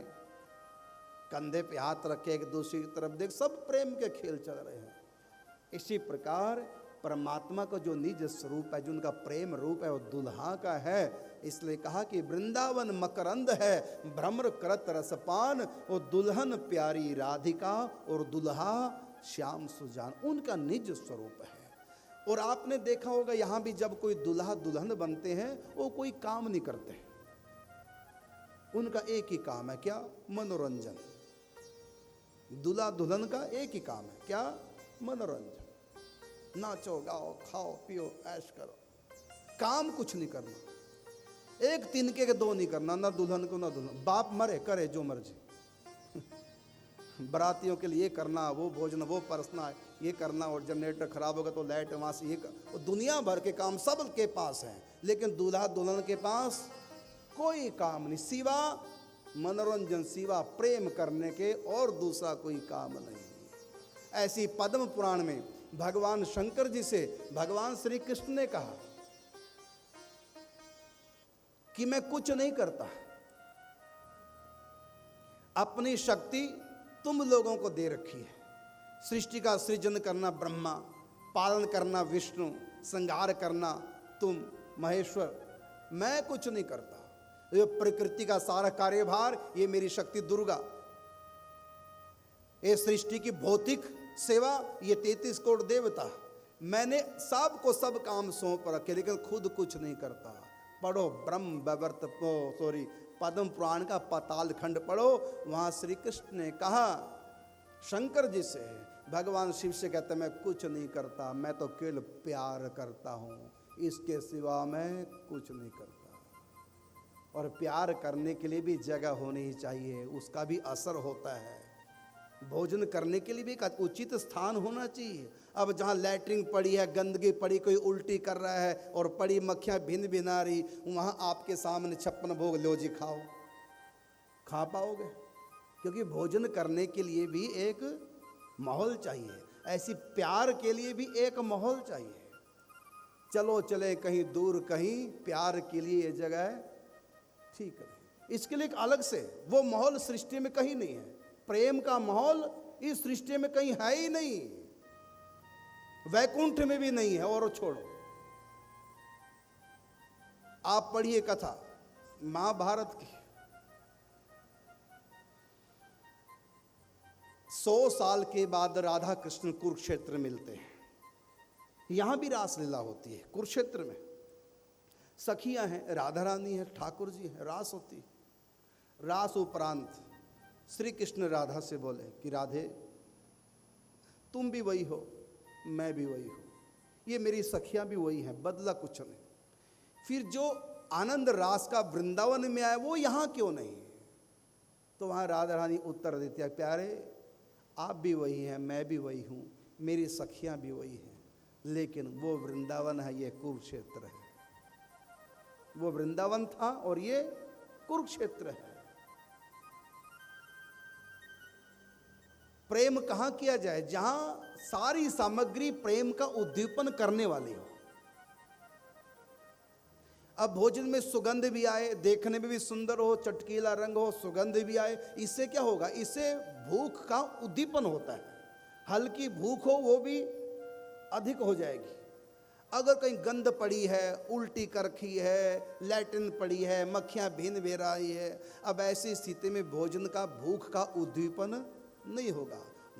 Speaker 1: कंधे पे हाथ रख के एक दूसरे की तरफ देख, सब प्रेम के खेल चल रहे हैं। इसी प्रकार परमात्मा का जो निज स्वरूप है, जो उनका प्रेम रूप है, वो दुल्हा का है। इसलिए कहा कि वृंदावन मकरंद है, भ्रमर करत रसपान, वो दुल्हन प्यारी राधिका और दुल्हा श्याम सुजान, उनका निज स्वरूप है। और आपने देखा होगा यहाँ भी जब कोई दुल्हा दुल्हन बनते हैं, वो कोई काम नहीं करते, उनका एक ही काम है, क्या? मनोरंजन। दूल्हा दुल्हन का एक ही काम है, क्या? मनोरंजन। नाचो गाओ खाओ पियो ऐश करो, काम कुछ नहीं करना। एक तिनके के दो नहीं करना, ना दुल्हन को ना दुल्हन, बाप मरे करे जो मर्जी। बरातियों के लिए ये करना, वो भोजन, वो परसना, ये करना, और जनरेटर खराब होगा तो लाइट वहाँ से ये कर, दुनिया भर के काम सब के पास हैं। लेकिन दूल्हा दुल्हन के पास कोई काम नहीं, सिवा मनोरंजन, सिवा प्रेम करने के और दूसरा कोई काम नहीं। ऐसी पद्म पुराण में भगवान शंकर जी से भगवान श्री कृष्ण ने कहा कि मैं कुछ नहीं करता, अपनी शक्ति तुम लोगों को दे रखी है। सृष्टि का सृजन करना ब्रह्मा, पालन करना विष्णु, संहार करना तुम महेश्वर, मैं कुछ नहीं करता। ये प्रकृति का सारा कार्यभार ये मेरी शक्ति दुर्गा, ये सृष्टि की भौतिक सेवा ये 33 करोड़ देवता, मैंने सबको सब काम सौंप रखे लेकिन खुद कुछ नहीं करता। पढ़ो ब्रह्म वैवर्त पद्म पुराण का पाताल खंड पढ़ो, वहाँ श्री कृष्ण ने कहा शंकर जी से, भगवान शिव से कहते मैं कुछ नहीं करता, मैं तो केवल प्यार करता हूँ, इसके सिवा मैं कुछ नहीं करता। और प्यार करने के लिए भी जगह होनी चाहिए, उसका भी असर होता है। भोजन करने के लिए भी एक उचित स्थान होना चाहिए। अब जहाँ लैट्रिन पड़ी है, गंदगी पड़ी, कोई उल्टी कर रहा है और पड़ी मक्खियाँ भिन भिना रही, वहाँ आपके सामने 56 भोग लो जी खाओ, खा पाओगे? क्योंकि भोजन करने के लिए भी एक माहौल चाहिए, ऐसी प्यार के लिए भी एक माहौल चाहिए। चलो चले कहीं दूर, कहीं प्यार के लिए ये जगह है ठीक है, इसके लिए एक अलग से वो माहौल सृष्टि में कहीं नहीं है। प्रेम का माहौल इस सृष्टि में कहीं है ही नहीं, वैकुंठ में भी नहीं है। और छोड़ो, आप पढ़िए कथा महाभारत की, 100 साल के बाद राधा कृष्ण कुरुक्षेत्र मिलते हैं। यहां भी रासलीला होती है कुरुक्षेत्र में, सखियां हैं, राधा रानी है, ठाकुर जी है, रास होती है। रास उपरांत श्री कृष्ण राधा से बोले कि राधे तुम भी वही हो, मैं भी वही हूँ, ये मेरी सखियां भी वही हैं, बदला कुछ नहीं। फिर जो आनंद रास का वृंदावन में आया वो यहाँ क्यों नहीं? तो वहाँ राधा रानी उत्तर देती है, प्यारे आप भी वही हैं, मैं भी वही हूँ, मेरी सखियां भी वही हैं, लेकिन वो वृंदावन है, ये कुरुक्षेत्र है। वो वृंदावन था और ये कुरुक्षेत्र है। प्रेम कहाँ किया जाए? जहां सारी सामग्री प्रेम का उद्दीपन करने वाली हो। अब भोजन में सुगंध भी आए, देखने में भी सुंदर हो, चटकीला रंग हो, सुगंध भी आए, इससे क्या होगा? इससे भूख का उद्दीपन होता है। हल्की भूख हो वो भी अधिक हो जाएगी। अगर कहीं गंध पड़ी है, उल्टी कर रखी है, लैट्रिन पड़ी है, मक्खियां भिन भिन रही है, अब ऐसी स्थिति में भोजन का भूख का उद्दीपन नहीं होगा।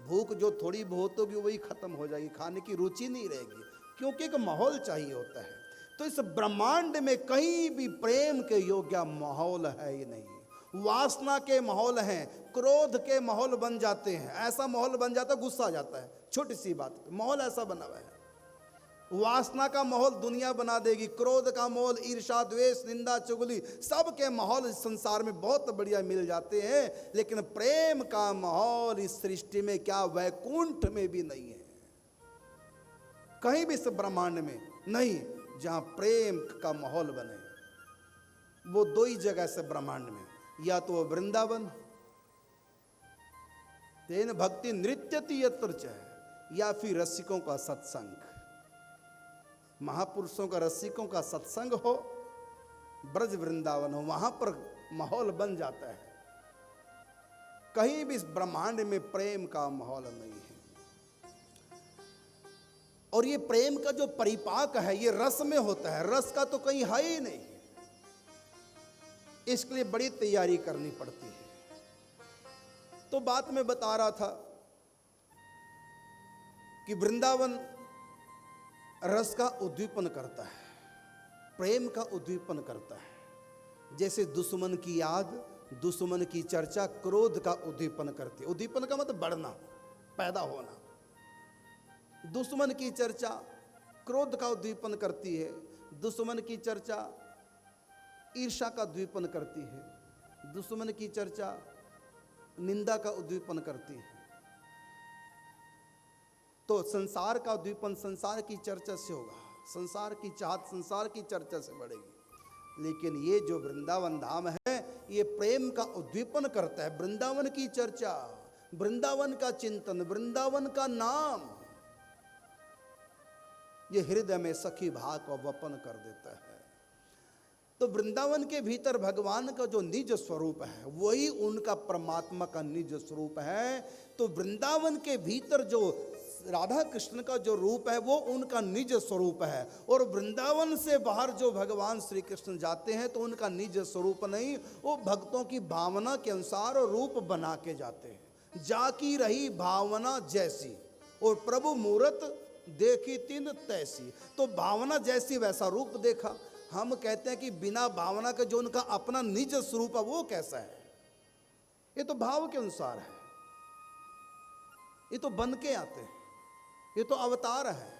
Speaker 1: भूख जो थोड़ी बहुत होगी वही खत्म हो जाएगी, खाने की रुचि नहीं रहेगी, क्योंकि एक माहौल चाहिए होता है। तो इस ब्रह्मांड में कहीं भी प्रेम के योग्य माहौल है ही नहीं। वासना के माहौल हैं, क्रोध के माहौल बन जाते हैं, ऐसा माहौल बन जाता है गुस्सा आ जाता है, छोटी सी बात पे माहौल ऐसा बना हुआ है। वासना का माहौल दुनिया बना देगी, क्रोध का माहौल, ईर्ष्या, द्वेष, निंदा, चुगली, सब के माहौल इस संसार में बहुत बढ़िया मिल जाते हैं, लेकिन प्रेम का माहौल इस सृष्टि में क्या वैकुंठ में भी नहीं है, कहीं भी इस ब्रह्मांड में नहीं जहां प्रेम का माहौल बने। वो दो ही जगह से ब्रह्मांड में, या तो वृंदावन, तेन भक्ति नृत्यति यत्र च, या फिर रसिकों का सत्संग, महापुरुषों का रसिकों का सत्संग हो, ब्रज वृंदावन हो, वहां पर माहौल बन जाता है। कहीं भी इस ब्रह्मांड में प्रेम का माहौल नहीं है। और ये प्रेम का जो परिपाक है ये रस में होता है, रस का तो कहीं है ही नहीं। इसके लिए बड़ी तैयारी करनी पड़ती है। तो बात में बता रहा था कि वृंदावन रस का उद्दीपन करता है, प्रेम का उद्दीपन करता है। जैसे दुश्मन की याद, दुश्मन की चर्चा क्रोध का उद्दीपन करती है। उद्दीपन का मतलब बढ़ना, पैदा होना। दुश्मन की चर्चा क्रोध का उद्दीपन करती है, दुश्मन की चर्चा ईर्ष्या का उद्दीपन करती है, दुश्मन की चर्चा निंदा का उद्दीपन करती है। तो संसार का उद्दीपन संसार की चर्चा से होगा, संसार की चाहत संसार की चर्चा से बढ़ेगी। लेकिन ये जो वृंदावन धाम है ये प्रेम का उद्दीपन करता है। वृंदावन की चर्चा, वृंदावन का चिंतन, वृंदावन का नाम, ये हृदय में सखी भाव को वपन कर देता है। तो वृंदावन के भीतर भगवान का जो निज स्वरूप है वही उनका परमात्मा का निज स्वरूप है। तो वृंदावन के भीतर जो राधा कृष्ण का जो रूप है वो उनका निज स्वरूप है। और वृंदावन से बाहर जो भगवान श्री कृष्ण जाते हैं तो उनका निज स्वरूप नहीं, वो भक्तों की भावना के अनुसार रूप बना के जाते हैं। जाकी रही भावना जैसी, और प्रभु मूरत देखी तिन तैसी। तो भावना जैसी वैसा रूप देखा। हम कहते हैं कि बिना भावना के जो उनका अपना निज स्वरूप है वो कैसा है? ये तो भाव के अनुसार है, ये तो बन के आते हैं, ये तो अवतार है।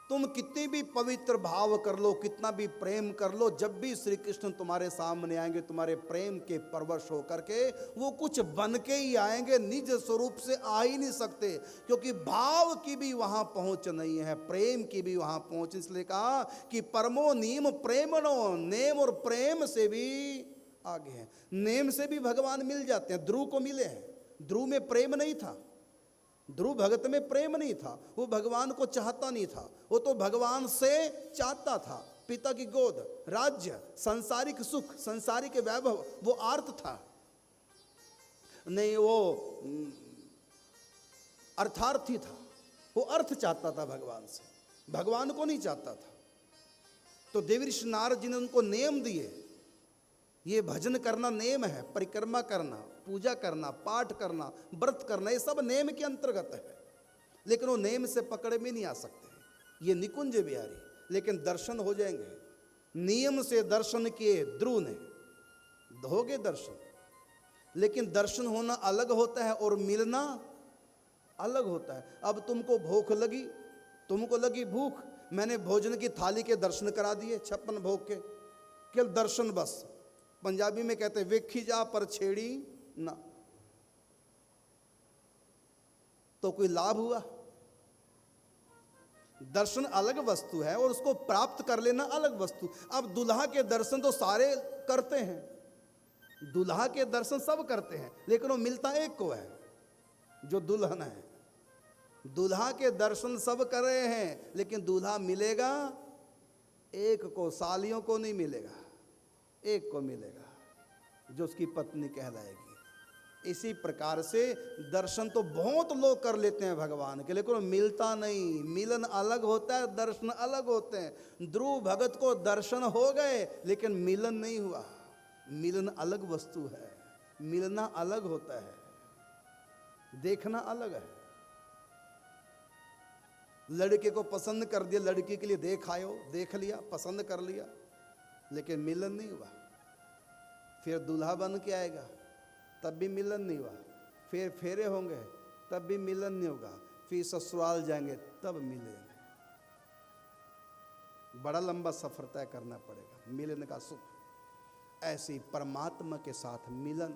Speaker 1: तुम कितनी भी पवित्र भाव कर लो, कितना भी प्रेम कर लो, जब भी श्री कृष्ण तुम्हारे सामने आएंगे तुम्हारे प्रेम के परवश होकर के, वो कुछ बन के ही आएंगे, निज स्वरूप से आ ही नहीं सकते, क्योंकि भाव की भी वहां पहुंच नहीं है, प्रेम की भी वहां पहुंच। इसलिए कहा कि परमो नीम प्रेमणो, नेम और प्रेम से भी आगे हैं। नेम से भी भगवान मिल जाते हैं, ध्रुव को मिले हैं। ध्रुव में प्रेम नहीं था, ध्रुव भगत में प्रेम नहीं था, वो भगवान को चाहता नहीं था, वो तो भगवान से चाहता था। पिता की गोद, राज्य, सांसारिक सुख, सांसारिक वैभव, वो अर्थ था नहीं, वो अर्थार्थी था, वो अर्थ चाहता था भगवान से, भगवान को नहीं चाहता था। तो देवर्षि नारद जी ने उनको नेम दिए, ये भजन करना नेम है, परिक्रमा करना, पूजा करना, पाठ करना, व्रत करना, ये सब नेम के अंतर्गत है। लेकिन वो नेम से पकड़ में नहीं आ सकते, ये निकुंज बिहारी, लेकिन दर्शन हो जाएंगे। नियम से दर्शन किए ध्रुव ने, हो गए दर्शन। लेकिन दर्शन होना अलग होता है और मिलना अलग होता है। अब तुमको भूख लगी, तुमको लगी भूख, मैंने भोजन की थाली के दर्शन करा दिए 56 भोग के, केवल दर्शन बस। पंजाबी में कहते हैं वेखी जा पर छेड़ी ना, तो कोई लाभ हुआ? दर्शन अलग वस्तु है और उसको प्राप्त कर लेना अलग वस्तु। अब दुल्हा के दर्शन तो सारे करते हैं, दुल्हा के दर्शन सब करते हैं, लेकिन वो मिलता एक को है, जो दुल्हन है। दुल्हा के दर्शन सब कर रहे हैं, लेकिन दूल्हा मिलेगा एक को, सालियों को नहीं मिलेगा, एक को मिलेगा जो उसकी पत्नी कहलाएगी। इसी प्रकार से दर्शन तो बहुत लोग कर लेते हैं भगवान के, लेकिन मिलता नहीं। मिलन अलग होता है, दर्शन अलग होते हैं। ध्रुव भगत को दर्शन हो गए लेकिन मिलन नहीं हुआ। मिलन अलग वस्तु है, मिलना अलग होता है, देखना अलग है। लड़के को पसंद कर दिया, लड़की के लिए देख आयो, देख लिया, पसंद कर लिया, लेकिन मिलन नहीं हुआ। फिर दूल्हा बन के आएगा, तब भी मिलन नहीं हुआ। फिर फेरे होंगे, तब भी मिलन नहीं होगा। फिर ससुराल जाएंगे, तब मिलेंगे। बड़ा लंबा सफर तय करना पड़ेगा मिलन का सुख। ऐसी परमात्मा के साथ मिलन,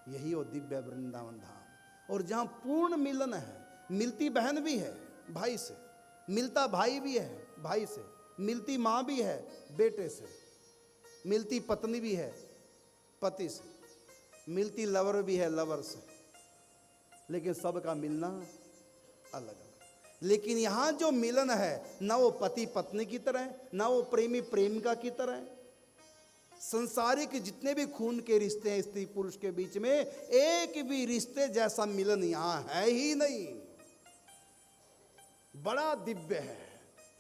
Speaker 1: यही वो दिव्य वृंदावन धाम। और जहाँ पूर्ण मिलन है, मिलती बहन भी है भाई से, मिलता भाई भी है भाई से, मिलती माँ भी है बेटे से, मिलती पत्नी भी है पति से, मिलती लवर भी है लवर से, लेकिन सबका मिलना अलग अलग। लेकिन यहाँ जो मिलन है, ना वो पति पत्नी की तरह है, ना वो प्रेमी प्रेमिका की तरह है। संसारिक जितने भी खून के रिश्ते हैं स्त्री पुरुष के बीच में, एक भी रिश्ते जैसा मिलन यहाँ है ही नहीं। बड़ा दिव्य है।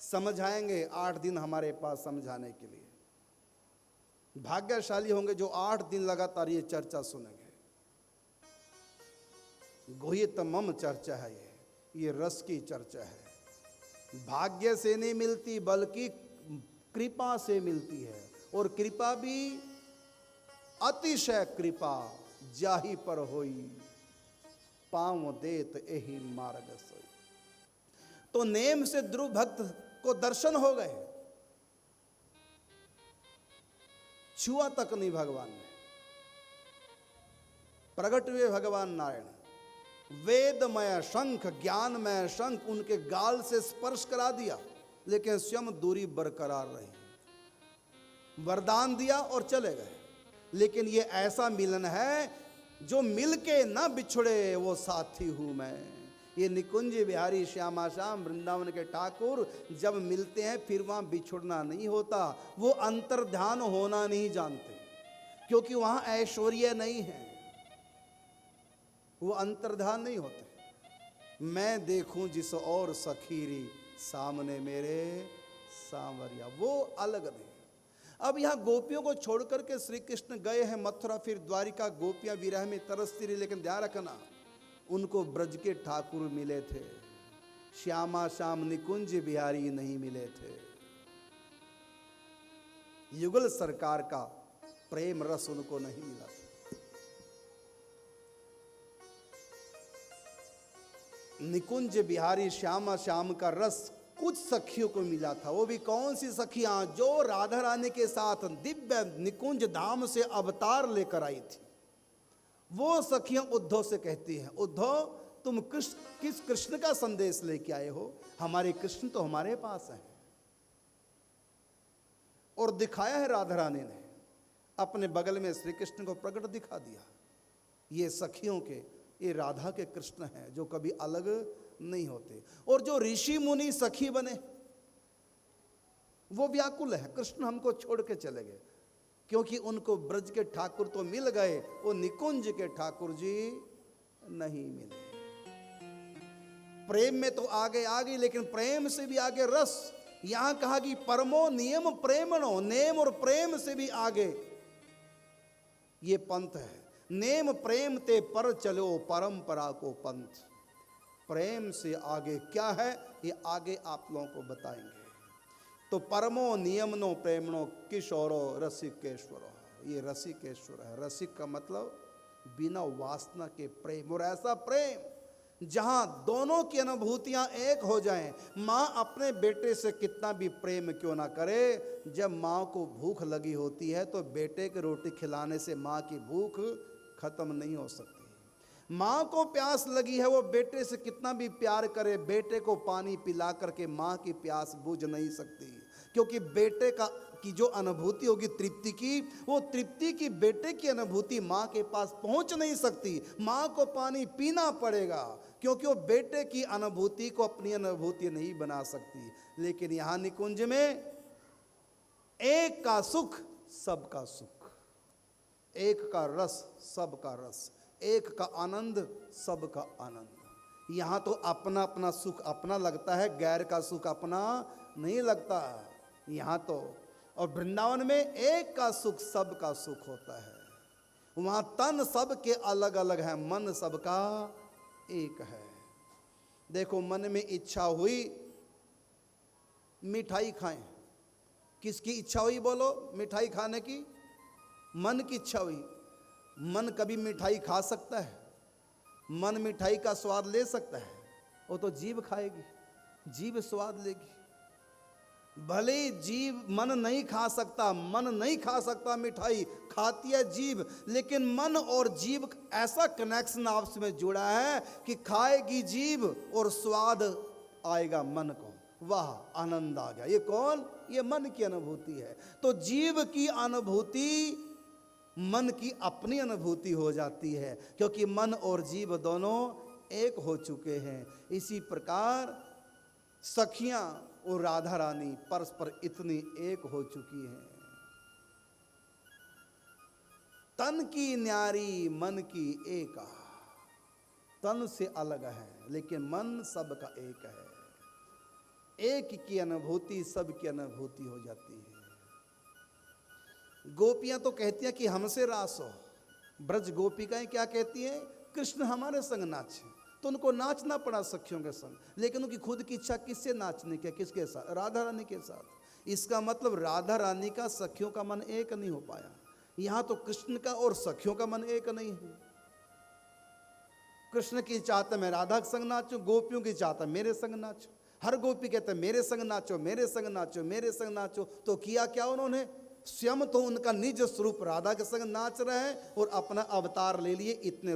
Speaker 1: समझाएंगे 8 दिन हमारे पास समझाने के लिए। भाग्यशाली होंगे जो 8 दिन लगातार ये चर्चा सुनेंगे। गुह्यतमम चर्चा है ये रस की चर्चा है। भाग्य से नहीं मिलती बल्कि कृपा से मिलती है, और कृपा भी अतिशय कृपा जाही पर होई, पांव देत एही मार्ग सोई। तो नेम से ध्रुव भक्त को दर्शन हो गए, छुआ तक नहीं भगवान ने। प्रकट हुए भगवान नारायण, वेदमय शंख, ज्ञानमय शंख उनके गाल से स्पर्श करा दिया, लेकिन स्वयं दूरी बरकरार रही। वरदान दिया और चले गए। लेकिन ये ऐसा मिलन है जो मिलके ना बिछड़े वो साथी हूं मैं। ये निकुंज बिहारी श्यामा श्याम वृंदावन के ठाकुर जब मिलते हैं फिर वहाँ बिछुड़ना नहीं होता। वो अंतर्ध्यान होना नहीं जानते, क्योंकि वहाँ ऐश्वर्य नहीं है, वो अंतर्ध्यान नहीं होते। मैं देखूं जिस और सखीरी सामने मेरे सांवरिया, वो अलग नहीं। अब यहाँ गोपियों को छोड़ करके श्री कृष्ण गए हैं मथुरा, फिर द्वारिका। गोपियां विरह में तरसती रही, लेकिन ध्यान रखना उनको ब्रज के ठाकुर मिले थे, श्यामा श्याम निकुंज बिहारी नहीं मिले थे। युगल सरकार का प्रेम रस उनको नहीं मिला था। निकुंज बिहारी श्यामा श्याम का रस कुछ सखियों को मिला था। वो भी कौन सी सखियां? जो राधा रानी के साथ दिव्य निकुंज धाम से अवतार लेकर आई थी। वो सखियां उद्धव से कहती हैं, उद्धव तुम किस कृष्ण का संदेश लेके आए हो? हमारे कृष्ण तो हमारे पास हैं। और दिखाया है राधा रानी ने, अपने बगल में श्री कृष्ण को प्रकट दिखा दिया। ये सखियों के, ये राधा के कृष्ण हैं जो कभी अलग नहीं होते। और जो ऋषि मुनि सखी बने वो व्याकुल है, कृष्ण हमको छोड़ के चले गए, क्योंकि उनको ब्रज के ठाकुर तो मिल गए, वो निकुंज के ठाकुर जी नहीं मिले। प्रेम में तो आगे आगे, लेकिन प्रेम से भी आगे रस। यहां कहा कि परमो नियम प्रेमणो, नेम और प्रेम से भी आगे ये पंथ है। नेम प्रेम ते पर चलो परंपरा को पंथ। प्रेम से आगे क्या है ये आगे आप लोगों को बताएंगे। तो परमो नियमनो प्रेमणो किशोरो रसिकेश्वरो, ये रसिकेश्वर है। रसिक का मतलब बिना वासना के प्रेम, और ऐसा प्रेम जहां दोनों की अनुभूतियां एक हो जाएं। माँ अपने बेटे से कितना भी प्रेम क्यों ना करे, जब माँ को भूख लगी होती है तो बेटे की रोटी खिलाने से माँ की भूख खत्म नहीं हो सकती। माँ को प्यास लगी है, वो बेटे से कितना भी प्यार करे, बेटे को पानी पिला करके माँ की प्यास बुझ नहीं सकती। क्योंकि बेटे की जो अनुभूति होगी तृप्ति की, वो तृप्ति की बेटे की अनुभूति माँ के पास पहुँच नहीं सकती। माँ को पानी पीना पड़ेगा, क्योंकि वो बेटे की अनुभूति को अपनी अनुभूति नहीं बना सकती। लेकिन यहाँ निकुंज में एक का सुख सबका सुख, एक का रस सबका रस, एक का आनंद सबका आनंद। यहाँ तो अपना अपना सुख अपना लगता है, गैर का सुख अपना नहीं लगता यहाँ तो। और वृंदावन में एक का सुख सबका सुख होता है। वहाँ तन सबके अलग अलग है, मन सबका एक है। देखो मन में इच्छा हुई मिठाई खाएं, किसकी इच्छा हुई बोलो? मिठाई खाने की, मन की इच्छा हुई। मन कभी मिठाई खा सकता है? मन मिठाई का स्वाद ले सकता है? वो तो जीभ खाएगी, जीभ स्वाद लेगी। भले जीव मन नहीं खा सकता, मन नहीं खा सकता मिठाई, खाती है जीभ, लेकिन मन और जीभ ऐसा कनेक्शन आपस में जुड़ा है कि खाएगी जीभ और स्वाद आएगा मन को। वाह, आनंद आ गया। ये कौन? ये मन की अनुभूति है। तो जीव की अनुभूति मन की अपनी अनुभूति हो जाती है, क्योंकि मन और जीव दोनों एक हो चुके हैं। इसी प्रकार सखियां और राधा रानी परस्पर इतनी एक हो चुकी हैं। तन की न्यारी मन की एका, तन से अलग है लेकिन मन सबका एक है। एक की अनुभूति सबकी अनुभूति हो जाती है। गोपियां तो कहती हैं कि हमसे रास हो। ब्रज गोपिकाएं क्या कहती हैं? कृष्ण हमारे संग नाचे। तो उनको नाचना पड़ा सखियों के संग, लेकिन उनकी खुद की इच्छा किससे नाचने की? किसके साथ? राधा रानी के साथ। इसका मतलब राधा रानी का सखियों का मन एक नहीं हो पाया। यहां तो कृष्ण का और सखियों का मन एक नहीं है। कृष्ण की चाहता मैं राधा के संग नाचूं, गोपियों की चाहता मेरे संग नाचो। हर गोपी कहते मेरे संग नाचो, मेरे संग नाचो, मेरे संग नाचो। तो किया क्या उन्होंने? स्वयं तो उनका निज स्वरूप राधा के संग नाच रहे हैं और अपना अवतार ले लिए इतने